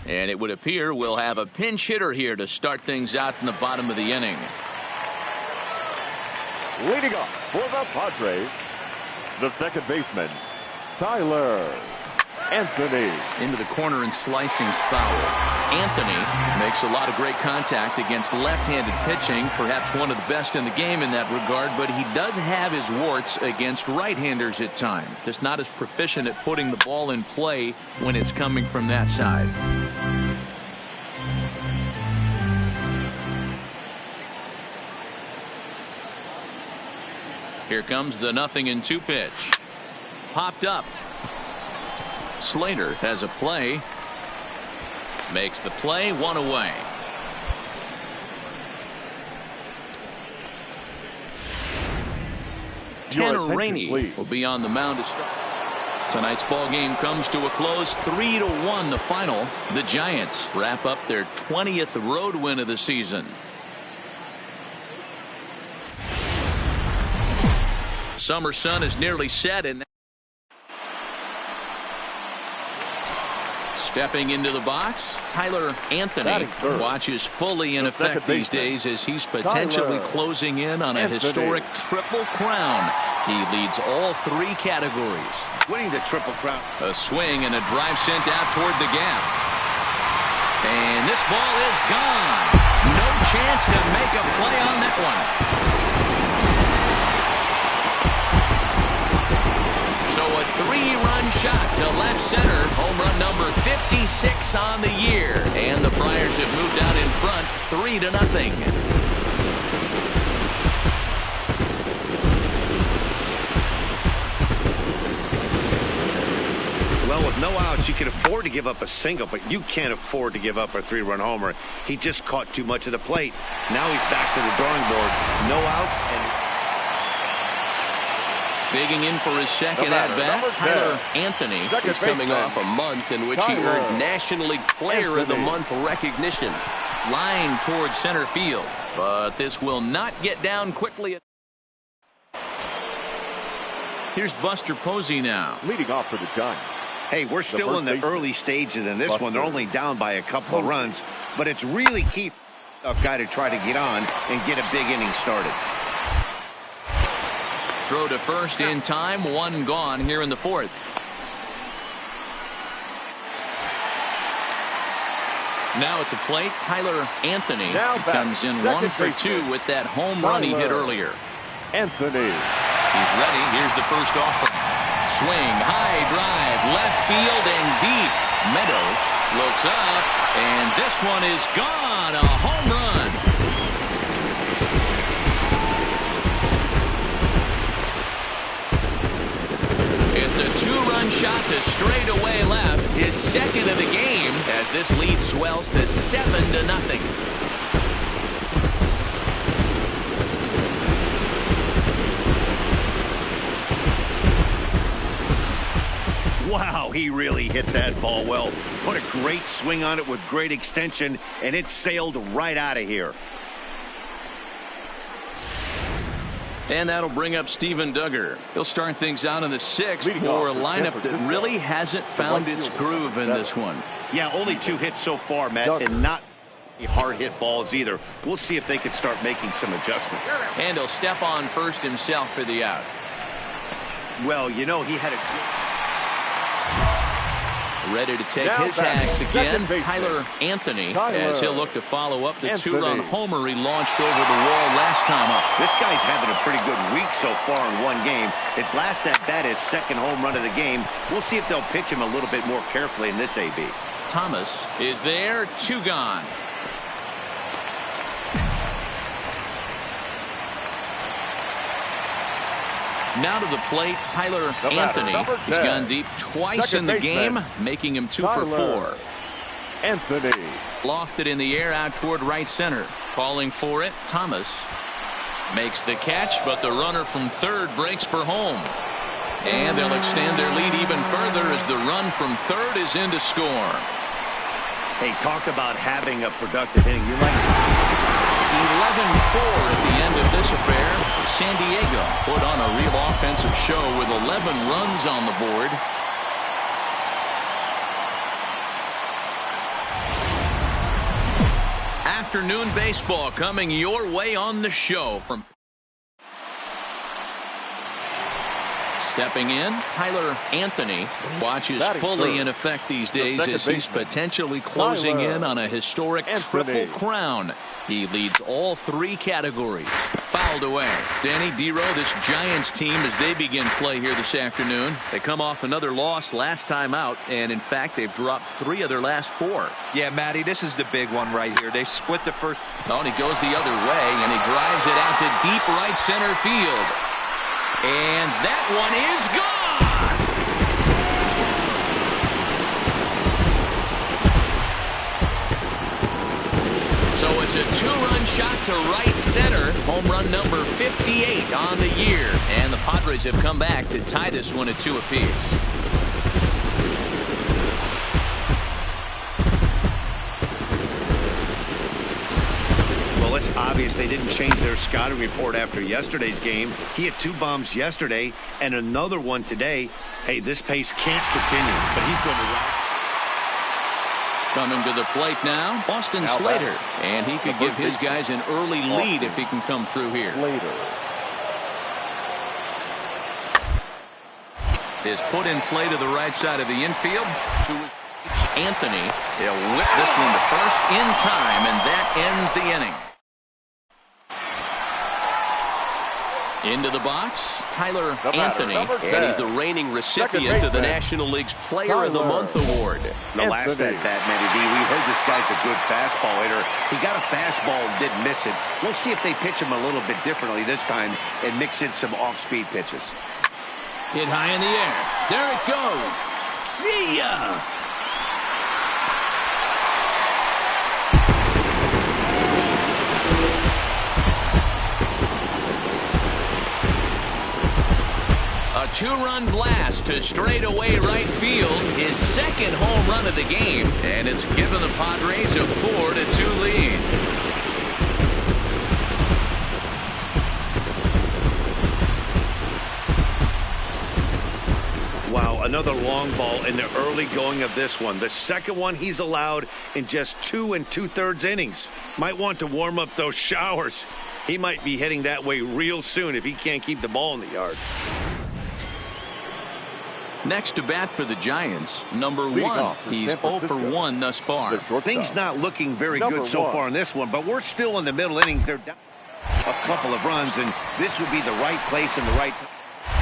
And it would appear we'll have a pinch hitter here to start things out in the bottom of the inning. Leading off for the Padres, the second baseman, Tyler Anthony. Into the corner and slicing foul. Anthony makes a lot of great contact against left-handed pitching, perhaps one of the best in the game in that regard, but he does have his warts against right-handers at times. Just not as proficient at putting the ball in play when it's coming from that side. Here comes the 0-2 pitch. Popped up. Slater has a play. Makes the play, 1 away. Tanner Rainey will be on the mound to start. Tonight's ball game comes to a close, 3-1 the final. The Giants wrap up their 20th road win of the season. Summer sun is nearly set, and stepping into the box, Tyler Anthony watches fully in effect these days as he's potentially closing in on a historic triple crown. He leads all 3 categories. Winning the triple crown. A swing and a drive sent out toward the gap. And this ball is gone. No chance to make a play on that one. So a 3-run shot to left center. Home run number 56 on the year. And the Friars have moved out in front 3-0. Well, with no outs, you can afford to give up a single, but you can't afford to give up a 3-run homer. He just caught too much of the plate. Now he's back to the drawing board. No outs. And digging in for his second at-bat, Tyler Anthony is coming off a month in which he earned National League Player of the Month recognition. Line towards center field, but this will not get down quickly. Here's Buster Posey now. Leading off for the Giants. Hey, we're still in the early stages in this one. They're only down by a couple of runs, but it's really key for a guy to try to get on and get a big inning started. Throw to first in time, 1 gone here in the 4th. Now at the plate, Tyler Anthony comes in 1 for 2 with that home run he hit earlier. Anthony. He's ready. Here's the first offering. Swing, high drive, left field and deep. Meadows looks up, and this one is gone. A home run. It's a two-run shot to straightaway left. His second of the game as this lead swells to 7-0. Wow, he really hit that ball well. Put a great swing on it with great extension, and it sailed right out of here. And that'll bring up Steven Duggar. He'll start things out in the 6th for a lineup that really hasn't found its groove in this one. Yeah, only 2 hits so far, Matt, and not hard hit balls either. We'll see if they can start making some adjustments. And he'll step on first himself for the out. Well, you know, he had a ready to take his hacks again, Tyler Anthony, as he'll look to follow up the two-run homer he launched over the wall last time up. This guy's having a pretty good week so far in one game. His last at-bat is second home run of the game. We'll see if they'll pitch him a little bit more carefully in this AB. Thomas is there, 2 gone. Now to the plate, Tyler Anthony. He's gone deep twice in the game, making him 2 for 4. Anthony. Lofted in the air out toward right center. Calling for it, Thomas. Makes the catch, but the runner from third breaks for home. And they'll extend their lead even further as the run from third is in to score. Hey, talk about having a productive inning. You like 11-4 at the end of this affair. San Diego put on a real offensive show with 11 runs on the board. Afternoon baseball coming your way on the show from stepping in, Tyler Anthony. Watch is fully in effect these days as he's potentially closing in on a historic triple crown. He leads all 3 categories. Fouled away. Danny Dero, this Giants team, as they begin play here this afternoon. They come off another loss last time out, and in fact, they've dropped 3 of their last 4. Yeah, Matty, this is the big one right here. They split the first. Oh, and he goes the other way, and he drives it out to deep right center field. And that one is gone! So it's a 2-run shot to right center. Home run number 58 on the year. And the Padres have come back to tie this one at 2 apiece. Well, it's obvious they didn't change their scouting report after yesterday's game. He had 2 bombs yesterday and another one today. Hey, this pace can't continue, but he's going to rock. Coming to the plate now, Austin Slater. And he could give his guys an early lead if he can come through here. Is put in play to the right side of the infield. To Anthony. He'll whip this one to first in time, and that ends the inning. Into the box, Tyler Anthony, and he's the reigning recipient of the National League's Player of the Month award. The last at bat, Matty D, we heard this guy's a good fastball hitter. He got a fastball and didn't miss it. We'll see if they pitch him a little bit differently this time and mix in some off-speed pitches. Hit high in the air. There it goes. See ya! A 2-run blast to straightaway right field, his second home run of the game, and it's given the Padres a 4-2 lead. Wow, another long ball in the early going of this one. The second one he's allowed in just 2 2/3 innings. Might want to warm up those showers. He might be heading that way real soon if he can't keep the ball in the yard. Next to bat for the Giants, number 1. He's 0 for 1 thus far. Things not looking very good so far in this one, but we're still in the middle innings. They're down. a couple of runs, and this would be the right place and the right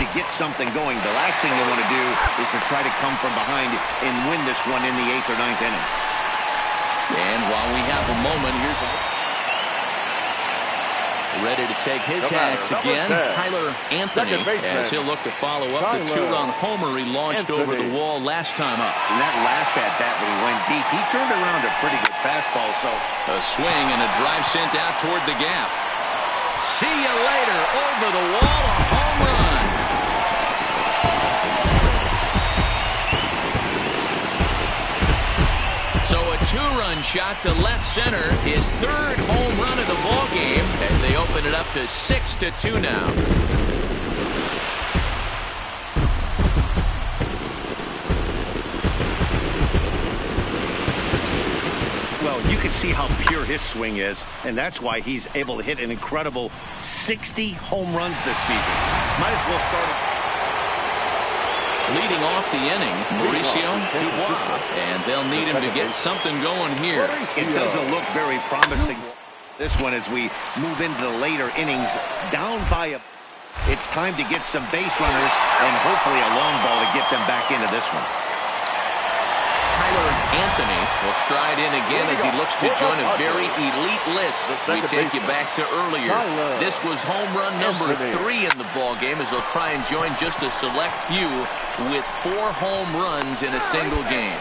to get something going. The last thing they want to do is to try to come from behind and win this one in the 8th or 9th inning. And while we have a moment, here's ready to take his hacks again, Tyler Anthony, as he'll look to follow up the two-run homer he launched over the wall last time up. And that last at-bat when he went deep, he turned around a pretty good fastball. So a swing and a drive sent out toward the gap. See you later, over the wall, a home run. So a two-run shot to left center, his 3rd home run of the ball game as they open it up to 6-2 now. Well, you can see how pure his swing is, and that's why he's able to hit an incredible 60 home runs this season. Might as well start it. Leading off the inning, Mauricio Dubois, and they'll need him to get something going here. It doesn't look very promising, this one, as we move into the later innings. Down by a... It's time to get some base runners and hopefully a long ball to get them back into this one. Tyler Anthony will stride in again as he looks to join a very elite list. We take you back to earlier. This was home run number 3 in the ball game as they'll try and join just a select few with 4 home runs in a single game.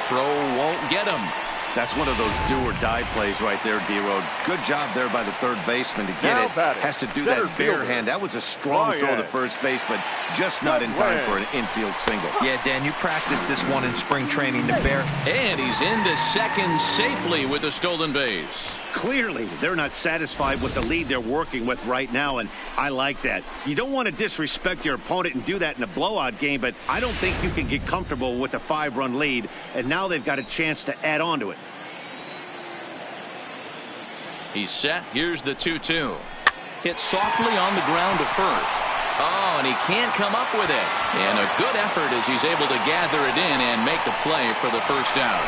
Throw won't get him. That's one of those do-or-die plays right there, D-Road. Good job there by the third baseman to get it. Has to do that bare hand. That was a strong throw to first base, but just not in time for an infield single. Yeah, Dan, you practiced this one in spring training to bear. And he's into second safely with a stolen base. Clearly, they're not satisfied with the lead they're working with right now, and I like that. You don't want to disrespect your opponent and do that in a blowout game, but I don't think you can get comfortable with a 5-run lead, and now they've got a chance to add on to it. He's set. Here's the 2-2. Hit softly on the ground to first. Oh, and he can't come up with it. And a good effort as he's able to gather it in and make the play for the first out.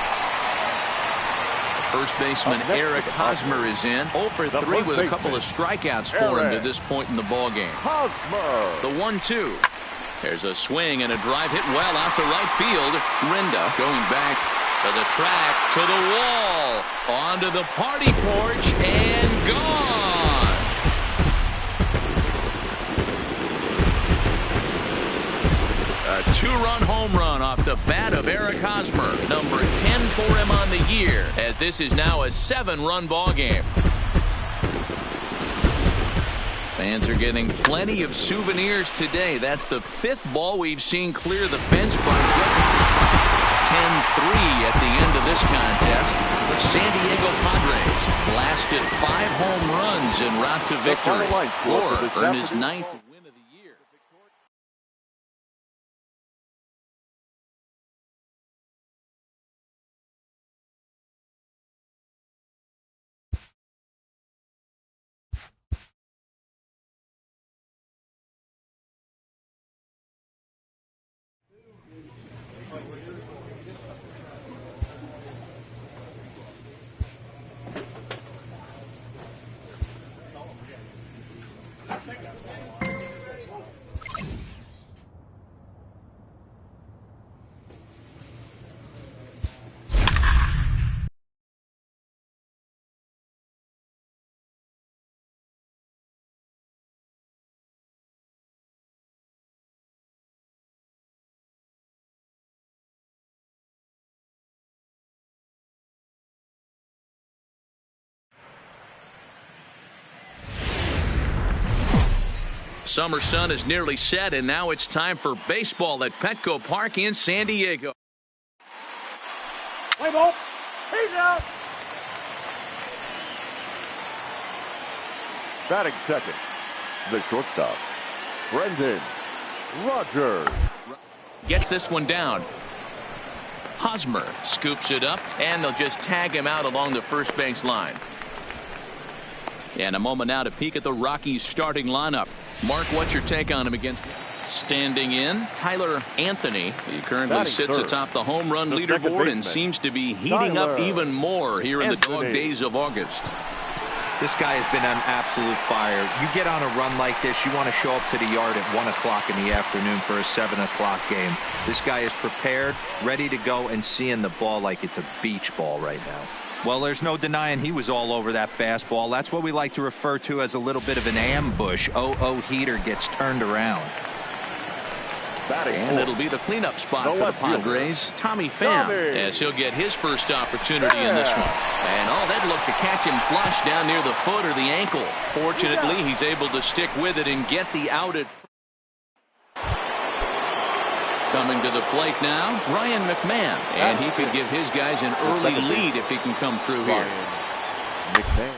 First baseman Eric Hosmer is in. 0 for 3 with a couple of strikeouts for him to this point in the ball game. The 1-2. There's a swing and a drive hit well out to right field. Rinda going back to the track, to the wall, onto the party porch, and gone. A 2-run home run off the bat of Eric Hosmer, number 10 for him on the year, as this is now a 7-run ball game. Fans are getting plenty of souvenirs today. That's the 5th ball we've seen clear the fence by 10-3 at the end of this contest. The San Diego Padres blasted 5 home runs en route to victory. Or earned his 9th win of the year. Summer sun is nearly set, and now it's time for baseball at Petco Park in San Diego. Play ball. He's out. Batting second, the shortstop, Brendan Rogers. Gets this one down. Hosmer scoops it up, and they'll just tag him out along the first base line. And a moment now to peek at the Rockies starting lineup. Mark, what's your take on him against? Standing in, Tyler Anthony. He currently sits atop the home run leaderboard and seems to be heating up even more here in the dog days of August. This guy has been on absolute fire. You get on a run like this, you want to show up to the yard at 1 o'clock in the afternoon for a 7 o'clock game. This guy is prepared, ready to go, and seeing the ball like it's a beach ball right now. Well, there's no denying he was all over that fastball. That's what we like to refer to as a little bit of an ambush. Heater gets turned around. And it'll be the cleanup spot for the Padres, Tommy Pham, as he'll get his first opportunity in this one. And that looked to catch him flush down near the foot or the ankle. Fortunately, he's able to stick with it and get the out at. Coming to the plate now, Ryan McMahon, and he could give his guys an early lead if he can come through here. McMahon.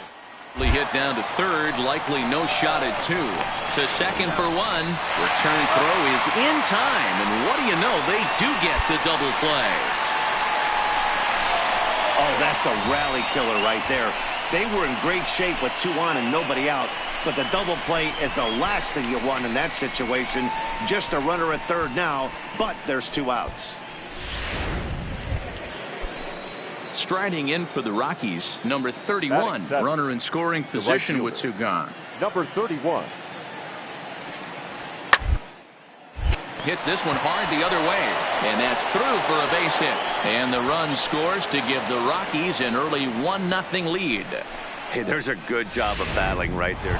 Hit down to third, likely no shot at 2. To second for 1. Return throw is in time, and what do you know, they do get the double play. Oh, that's a rally killer right there. They were in great shape with 2 on and nobody out, but the double play is the last thing you want in that situation. Just a runner at third now, but there's 2 outs. Striding in for the Rockies, number 31, runner in scoring position with 2 gone. Number 31. Hits this one hard the other way, and that's through for a base hit. And the run scores to give the Rockies an early 1-0 lead. Hey, there's a good job of battling right there.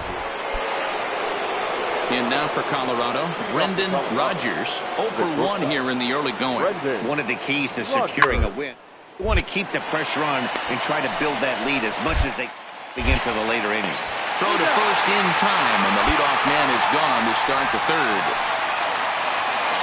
In now for Colorado, Brendan Rodgers, 0 for 1 here in the early going. One of the keys to securing a win. You want to keep the pressure on and try to build that lead as much as they begin to the later innings. Throw to first in time, and the leadoff man is gone to start the third.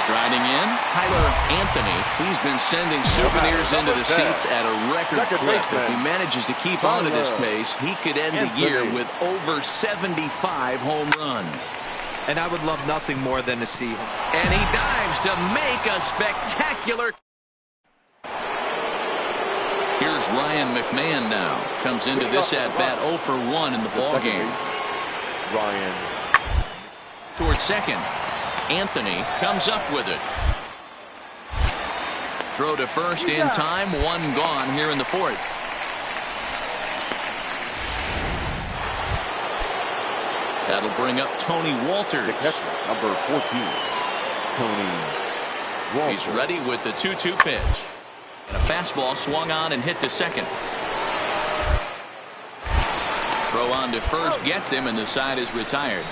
Striding in, Tyler Anthony. He's been sending souvenirs into the seats at a record clip. If he manages to keep on at this pace, he could end the year with over 75 home runs. And I would love nothing more than to see him. And he dives to make a spectacular. Here's Ryan McMahon now. Comes into this at-bat 0 for 1 in the ballgame. Ryan. Towards second. Anthony comes up with it. Throw to first in time. 1 gone here in the 4th. That'll bring up Tony Walters. The catcher, number 14. Tony Walters. He's ready with the 2-2 pitch. And a fastball swung on and hit to second. Throw on to first gets him, and the side is retired.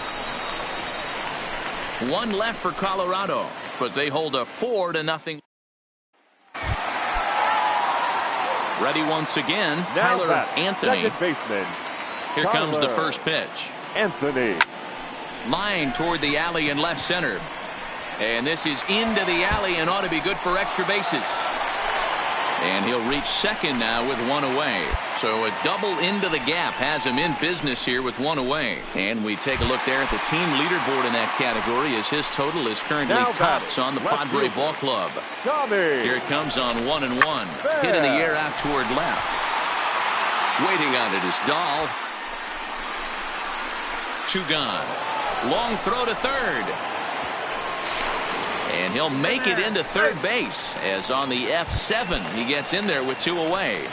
1 left for Colorado, but they hold a 4-0. Ready once again, Tyler Anthony. Second baseman. Here comes the first pitch. Anthony. Line toward the alley in left center. And this is into the alley and ought to be good for extra bases. And he'll reach second now with 1 away. So a double into the gap has him in business here with 1 away. And we take a look there at the team leaderboard in that category as his total is currently tops on the Padre Ball Club. Here it comes on 1-1. Hit in the air out toward left. Waiting on it is Dahl. 2 gone. Long throw to third. And he'll make it into third base as on the F7 he gets in there with 2 away.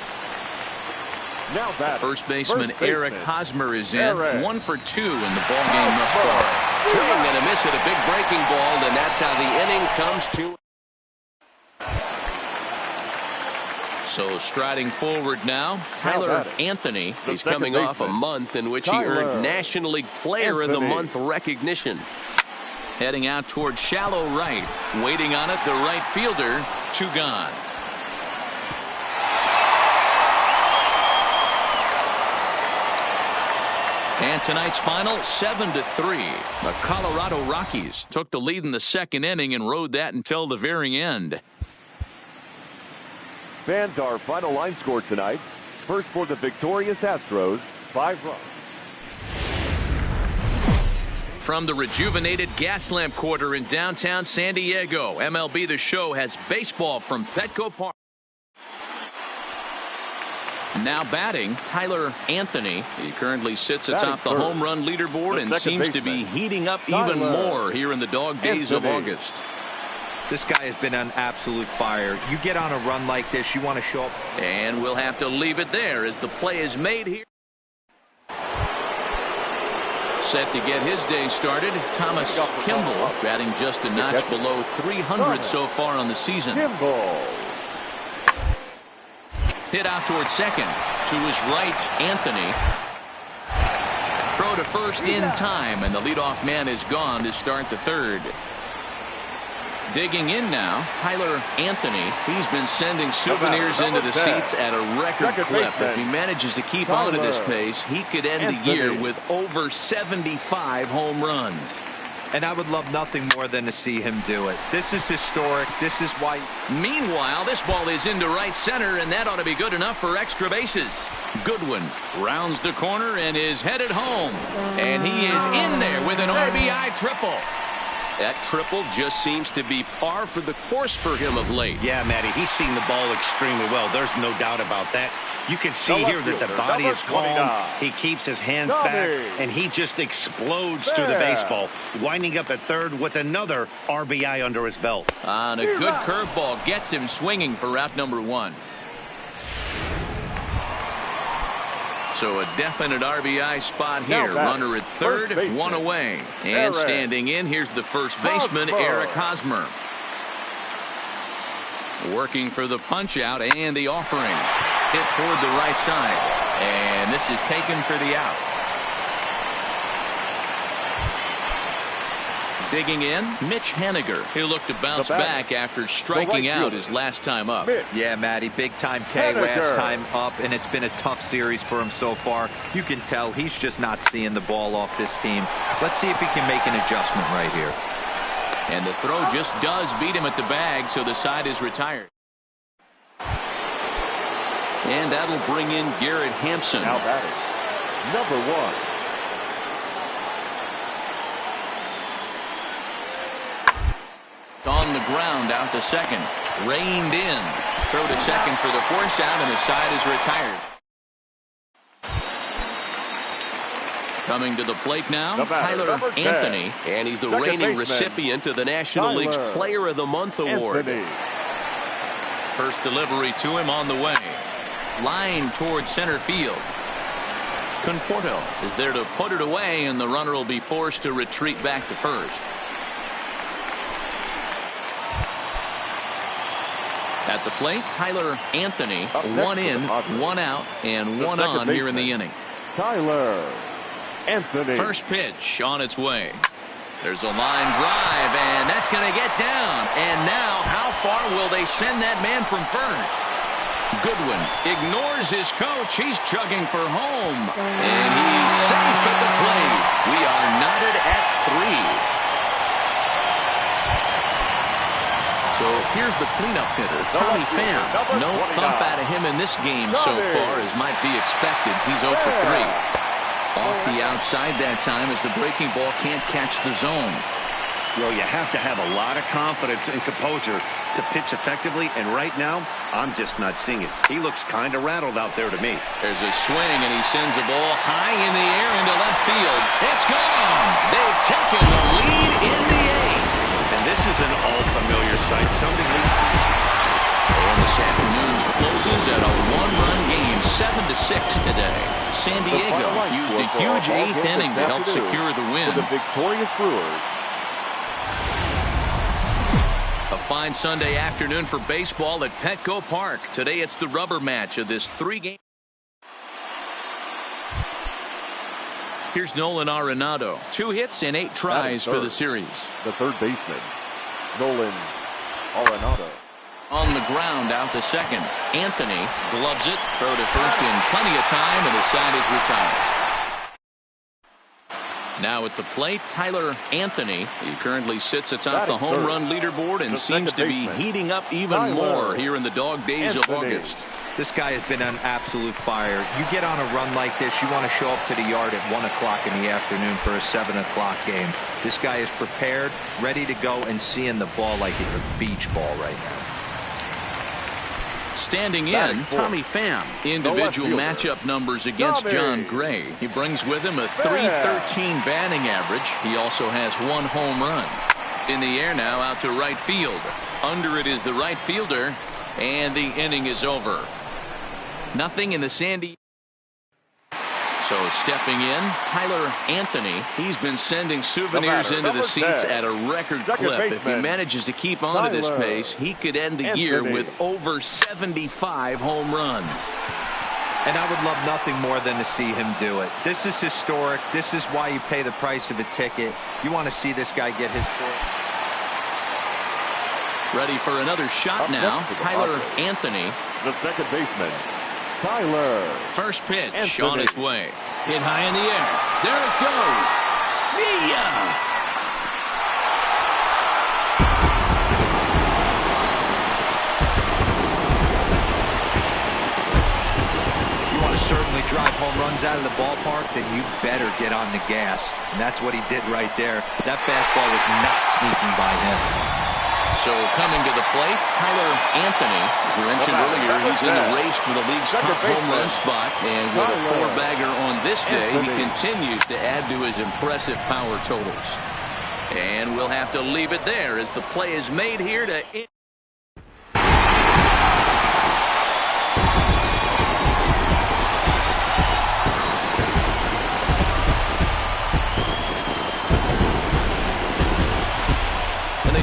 Now first baseman Eric Hosmer is in. 1 for 2 in the ballgame thus far. Swing and a miss at a big breaking ball, and that's how the inning comes to. So striding forward now, Tyler Anthony. He's coming off a month in which he earned National League Player of the Month recognition. Heading out toward shallow right. Waiting on it, the right fielder. 2 gone. And tonight's final, 7-3. The Colorado Rockies took the lead in the second inning and rode that until the very end. Fans, our final line score tonight. First for the victorious Astros, 5 runs. From the rejuvenated Gaslamp Quarter in downtown San Diego, MLB The Show has baseball from Petco Park. Now batting, Tyler Anthony. He currently sits atop the home run leaderboard and seems to be heating up even more here in the dog days of August. This guy has been on absolute fire. You get on a run like this, you want to show up. And we'll have to leave it there as the play is made here. set to get his day started. Thomas Kimball batting just a notch below 300 so far on the season. Kimball. Hit out toward second. To his right, Anthony. Throw to first in time, and the leadoff man is gone to start the third. Digging in now, Tyler Anthony. He's been sending souvenirs into the seats at a record clip. If he manages to keep on at this pace, he could end the year with over 75 home runs. And I would love nothing more than to see him do it. This is historic. This is why. Meanwhile, this ball is into right center, and that ought to be good enough for extra bases. Goodwin rounds the corner and is headed home. And he is in there with an RBI triple. That triple just seems to be par for the course for him of late. Yeah, Matty, he's seen the ball extremely well. There's no doubt about that. You can see here that the body is calm. He keeps his hands back, and he just explodes through the baseball, winding up at third with another RBI under his belt. And a good curveball gets him swinging for out number one. So a definite RBI spot here. Runner at third, one away. And standing in, here's the first baseman, Eric Hosmer. Working for the punch out and the offering. Hit toward the right side. And this is taken for the out. Digging in, Mitch Haniger. He'll look to bounce back after striking out his last time up. Yeah, Matty, big time K last time up, and it's been a tough series for him so far. You can tell he's just not seeing the ball off this team. Let's see if he can make an adjustment right here. And the throw just does beat him at the bag, so the side is retired. And that'll bring in Garrett Hampson. Now batting, number one. On the ground, out to second. Reined in. Throw to second for the force out, and the side is retired. Coming to the plate now, Tyler Anthony. And he's the reigning recipient of the National League's Player of the Month award. First delivery to him on the way. Line towards center field. Conforto is there to put it away, and the runner will be forced to retreat back to first. At the plate, Tyler Anthony. One in, one out, and one on here in the inning. Tyler Anthony. First pitch on its way. There's a line drive, and that's going to get down. And now, how far will they send that man from first? Goodwin ignores his coach. He's chugging for home. And he's safe at the plate. We are knotted at 3. So here's the cleanup hitter, Tommy Pham. No thump out of him in this game so far as might be expected. He's 0 for 3. Off the outside that time as the breaking ball can't catch the zone. Well, you have to have a lot of confidence and composure to pitch effectively, and right now, I'm just not seeing it. He looks kind of rattled out there to me. There's a swing, and he sends a ball high in the air into left field. It's gone! They've taken the lead in the 8th. And this is an all-familiar sight. Something leads. And this afternoon's closes at a one-run game, 7-6 today. San Diego used a huge 8th inning to help secure the win. For the victorious Brewers. A fine Sunday afternoon for baseball at Petco Park. Today it's the rubber match of this 3-game. Here's Nolan Arenado. 2 hits and 8 tries for the series. The third baseman, Nolan Arenado. On the ground, out to second. Anthony gloves it. Throw to first in plenty of time, and the side is retired. Now at the plate, Tyler Anthony. He currently sits atop the home run leaderboard and seems to be heating up even more here in the dog days of August. This guy has been on absolute fire. You get on a run like this, you want to show up to the yard at 1 o'clock in the afternoon for a 7 o'clock game. This guy is prepared, ready to go, and seeing the ball like it's a beach ball right now. Standing in, Tommy Pham. Individual matchup numbers against John Gray. He brings with him a .313 batting average. He also has 1 home run. In the air now, out to right field. Under it is the right fielder, and the inning is over. Nothing in the San Diego. So stepping in, Tyler Anthony. He's been sending souvenirs into the seats at a record clip. If he manages to keep on to this pace, he could end the year with over 75 home runs. And I would love nothing more than to see him do it. This is historic. This is why you pay the price of a ticket. You want to see this guy get his foot. Ready for another shot now, Tyler Anthony. The second baseman, Tyler. First pitch on its way. Hit high in the air. There it goes. See ya! Certainly drive home runs out of the ballpark, then you better get on the gas. And that's what he did right there. That fastball was not sneaking by him. So coming to the plate, Tyler Anthony. As we mentioned earlier, he's in the race for the league's top home run spot. And with a four-bagger on this day, he continues to add to his impressive power totals. And we'll have to leave it there as the play is made here to...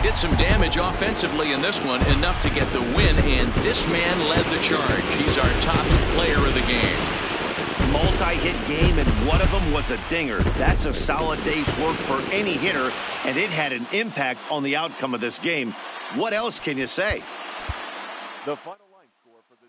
Did some damage offensively in this one, enough to get the win, and this man led the charge. He's our top player of the game. Multi-hit game, and one of them was a dinger. That's a solid day's work for any hitter, and it had an impact on the outcome of this game. What else can you say? The final line score for this.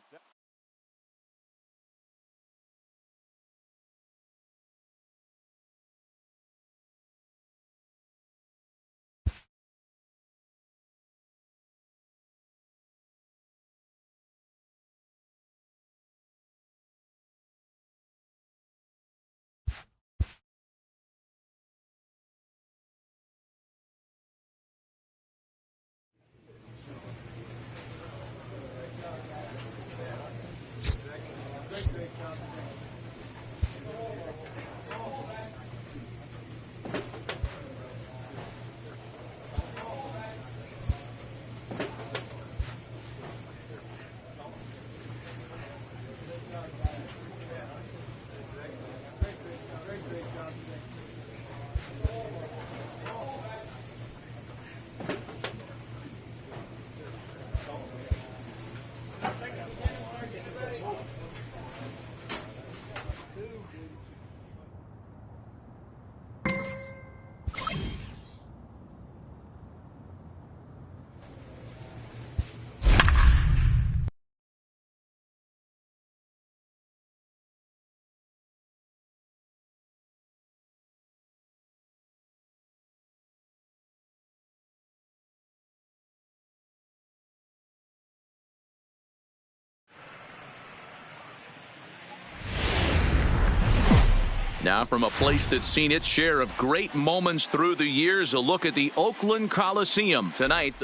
Now from a place that's seen its share of great moments through the years, a look at the Oakland Coliseum. Tonight,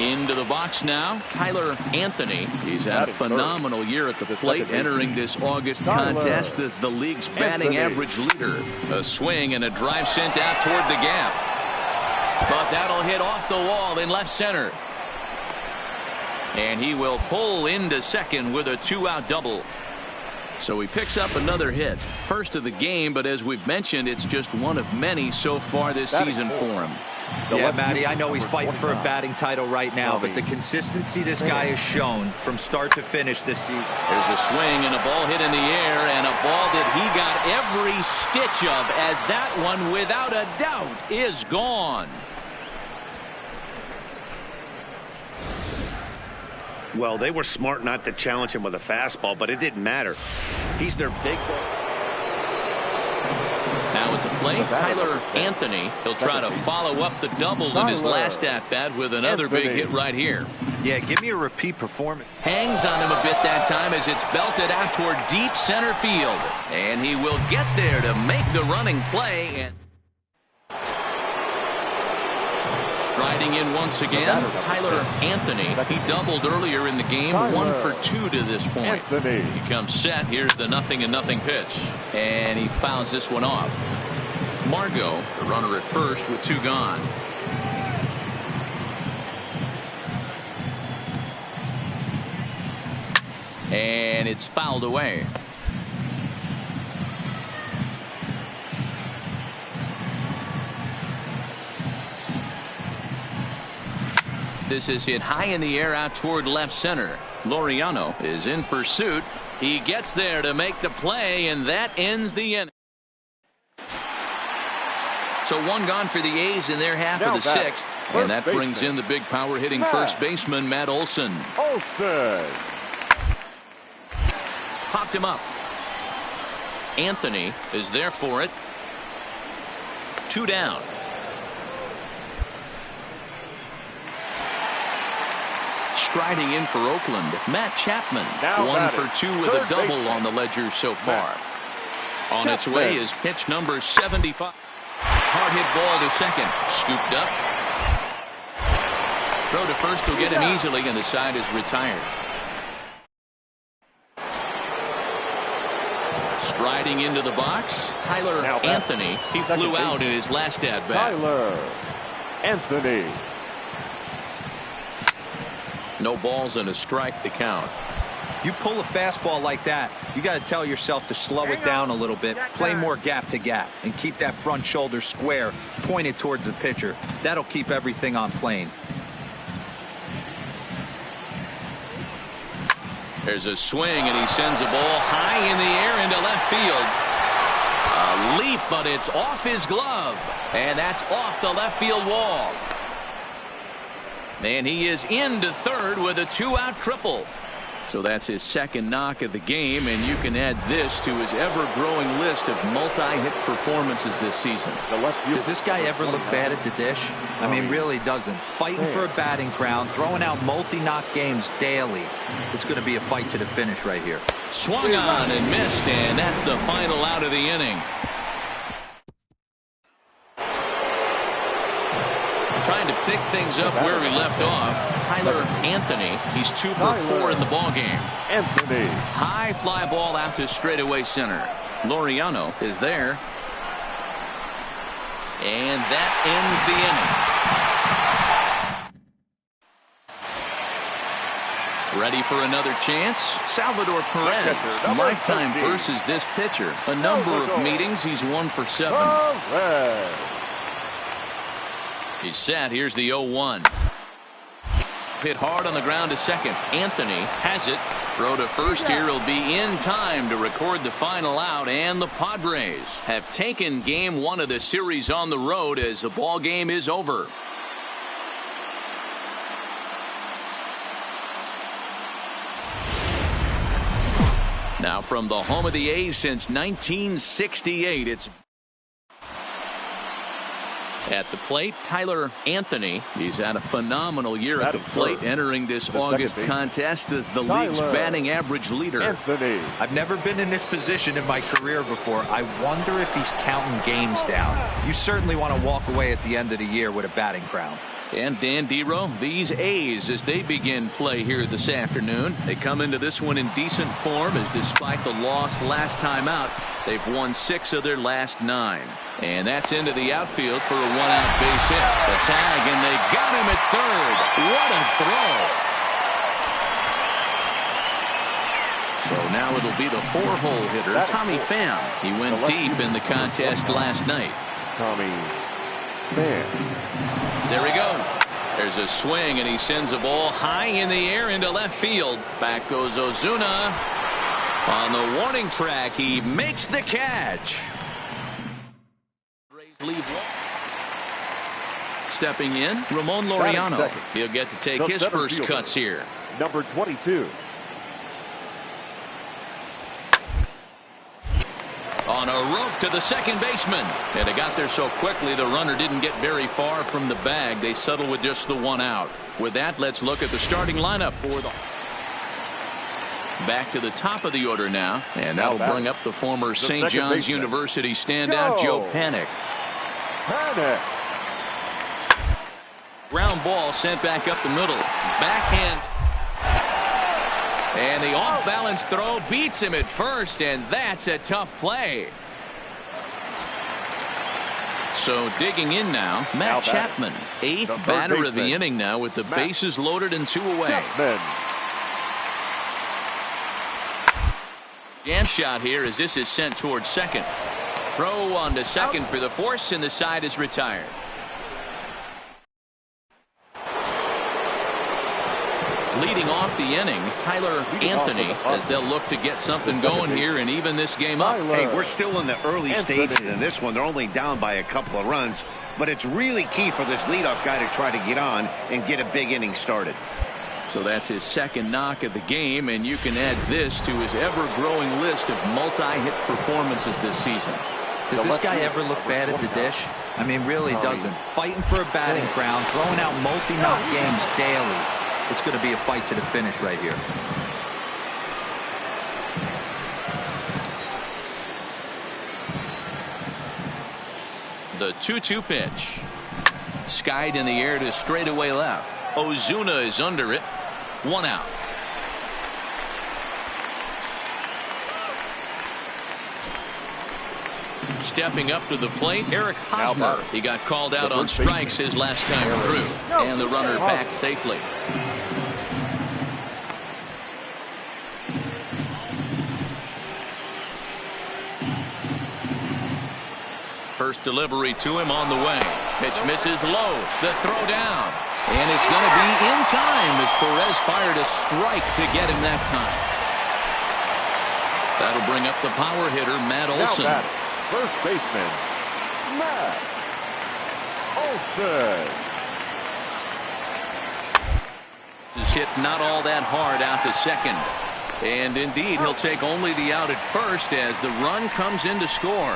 into the box now, Tyler Anthony. He's had a phenomenal year at the plate, entering this August contest as the league's batting average leader. A swing and a drive sent out toward the gap. But that'll hit off the wall in left center. And he will pull into second with a two-out double. So he picks up another hit. First of the game, but as we've mentioned, it's just one of many so far this season for him. Yeah, Matty, I know he's fighting for a batting title right now, but the consistency this guy has shown from start to finish this season. There's a swing and a ball hit in the air, and a ball that he got every stitch of, as that one, without a doubt, is gone. Well, they were smart not to challenge him with a fastball, but it didn't matter. He's their big guy. Now at the plate, Tyler Anthony. He'll try to follow up the double in his last at-bat with another big hit right here. Yeah, give me a repeat performance. Hangs on him a bit that time as it's belted out toward deep center field. And he will get there to make the running play. And striding in once again, Tyler Anthony. He doubled earlier in the game, 1 for 2 to this point. He comes set. Here's the 0-0 pitch. And he fouls this one off. Margot, the runner at first with 2 gone. And it's fouled away. This is hit high in the air out toward left center. Laureano is in pursuit. He gets there to make the play, and that ends the inning. So one gone for the A's in their half of the sixth. And that brings in the big power hitting first baseman, Matt Olson. Popped him up. Anthony is there for it. 2 down. Striding in for Oakland, Matt Chapman. 1 for 2 with a double on the ledger so far. On its way is pitch number 75. Hard hit ball to second. Scooped up. Throw to first will get him easily, and the side is retired. Striding into the box, Tyler Anthony. He flew out in his last at bat. Tyler Anthony. No balls and a strike to count. You pull a fastball like that, you got to tell yourself to slow it down a little bit, play more gap to gap, and keep that front shoulder square pointed towards the pitcher. That'll keep everything on plane. There's a swing, and he sends a ball high in the air into left field. A leap, but it's off his glove, and that's off the left field wall. And he is into third with a 2-out triple. So that's his second knock of the game, and you can add this to his ever-growing list of multi-hit performances this season. Does this guy ever look bad at the dish? I mean, really doesn't. Fighting for a batting crown, throwing out multi-knock games daily. It's going to be a fight to the finish right here. Swung on and missed, and that's the final out of the inning. Trying to pick things up where we left off, Tyler Anthony. He's 2 for 4 in the ballgame. Anthony. High fly ball out to straightaway center. Laureano is there. And that ends the inning. Ready for another chance? Salvador Perez. Lifetime versus this pitcher. A number of meetings. He's 1 for 7. He's set. Here's the 0-1. Hit hard on the ground to second. Anthony has it. Throw to first here. He'll be in time to record the final out, and the Padres have taken game 1 of the series on the road as the ball game is over. Now from the home of the A's since 1968, it's at the plate, Tyler Anthony. He's had a phenomenal year at the plate, entering this August contest as the league's batting average leader. Anthony. I've never been in this position in my career before. I wonder if he's counting games down. You certainly want to walk away at the end of the year with a batting crown. And Dan Dero, these A's, as they begin play here this afternoon, they come into this one in decent form, as despite the loss last time out, they've won 6 of their last 9. And that's into the outfield for a 1-out base hit. The tag, and they got him at third. What a throw. So now it'll be the 4-hole hitter, Tommy Pham. He went deep in the contest last night. Tommy Pham. There he goes. There's a swing, and he sends a ball high in the air into left field. Back goes Ozuna. On the warning track, he makes the catch. Stepping in, Ramon Laureano. He'll get to take his first cuts here. Number 22. On a rope to the second baseman. And it got there so quickly the runner didn't get very far from the bag. They settle with just the 1 out. With that, let's look at the starting lineup for the... Back to the top of the order now. And that'll bring up the former St. John's University standout, Joe Panik. Ground ball sent back up the middle. Backhand. And the off-balance throw beats him at first, and that's a tough play. So digging in now, Matt Chapman, 8th batter of the inning now with the bases loaded and 2 away. shot here as this is sent towards second. Throw on to second for the force, and the side is retired. Leading off the inning, Tyler Anthony, as they'll look to get something going here and even this game up. Hey, we're still in the early stages in this one. They're only down by a couple of runs, but it's really key for this leadoff guy to try to get on and get a big inning started. So that's his second knock of the game, and you can add this to his ever-growing list of multi-hit performances this season. Does this guy ever look bad at the dish? I mean, really doesn't. Fighting for a batting crown, throwing out multi-knock games daily. It's going to be a fight to the finish right here. The 2-2 pitch. Skied in the air to straightaway left. Ozuna is under it. 1 out. Stepping up to the plate, Eric Hosmer. He got called out on strikes his last time through. And the runner back safely. First delivery to him on the way. Pitch misses low. The throw down. And it's going to be in time as Perez fired a strike to get him that time. That'll bring up the power hitter, Matt Olson. First baseman, Matt Olson. Is hit not all that hard out to second. And indeed, he'll take only the out at first as the run comes in to score.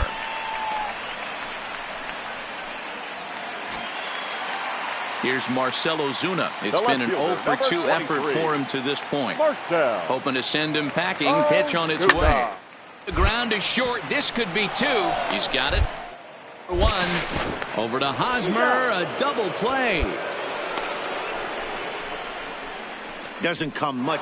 Here's Marcell Ozuna. It's been an 0-for-2 effort for him to this point. Hoping to send him packing. Pitch on its way. The ground is short. This could be 2. He's got it. 1. Over to Hosmer. A double play. Doesn't come much.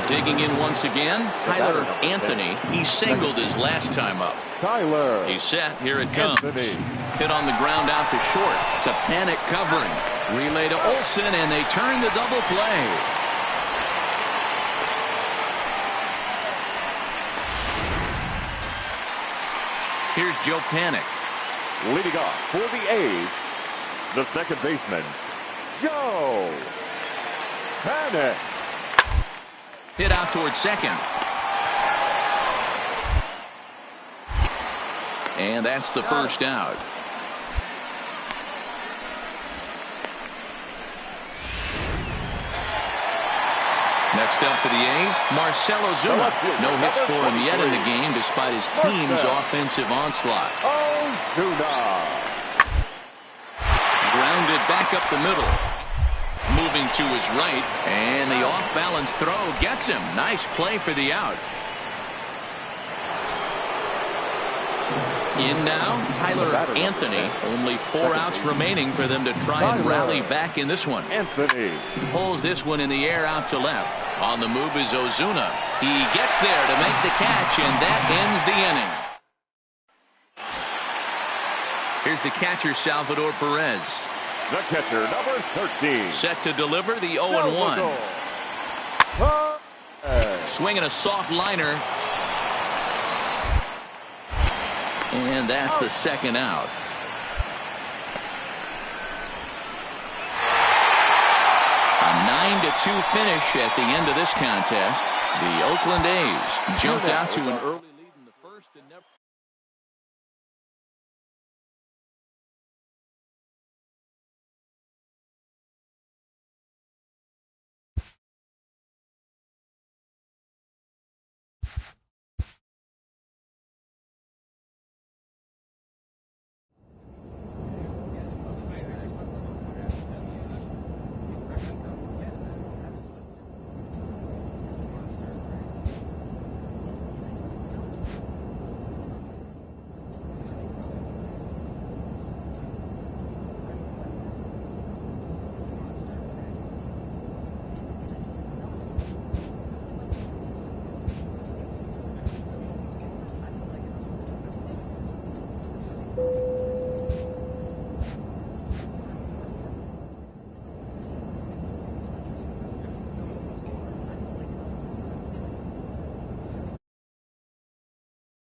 Digging in once again, Tyler Anthony. He singled his last time up. Tyler. He's set. Here it comes. Anthony. Hit on the ground out to short. It's a panic covering. Relay to Olson, and they turn the double play. Here's Joe Panik. Leading off for the A's, the second baseman, Joe Panik. Hit out towards second. And that's the first out. Next up for the A's, Marcell Ozuna. No hits for him yet in the game despite his team's offensive onslaught. Ozuna. Grounded back up the middle. Moving to his right, and the off-balance throw gets him. Nice play for the out. In now, Tyler Anthony. Only 4 outs remaining for them to try and rally back in this one. Anthony pulls this one in the air out to left. On the move is Ozuna. He gets there to make the catch, and that ends the inning. Here's the catcher, Salvador Perez. The catcher, number 13. Set to deliver the 0-1. Swinging a soft liner. And that's the second out. A 9-2 finish at the end of this contest. The Oakland A's jumped out to an early lead in the first and never.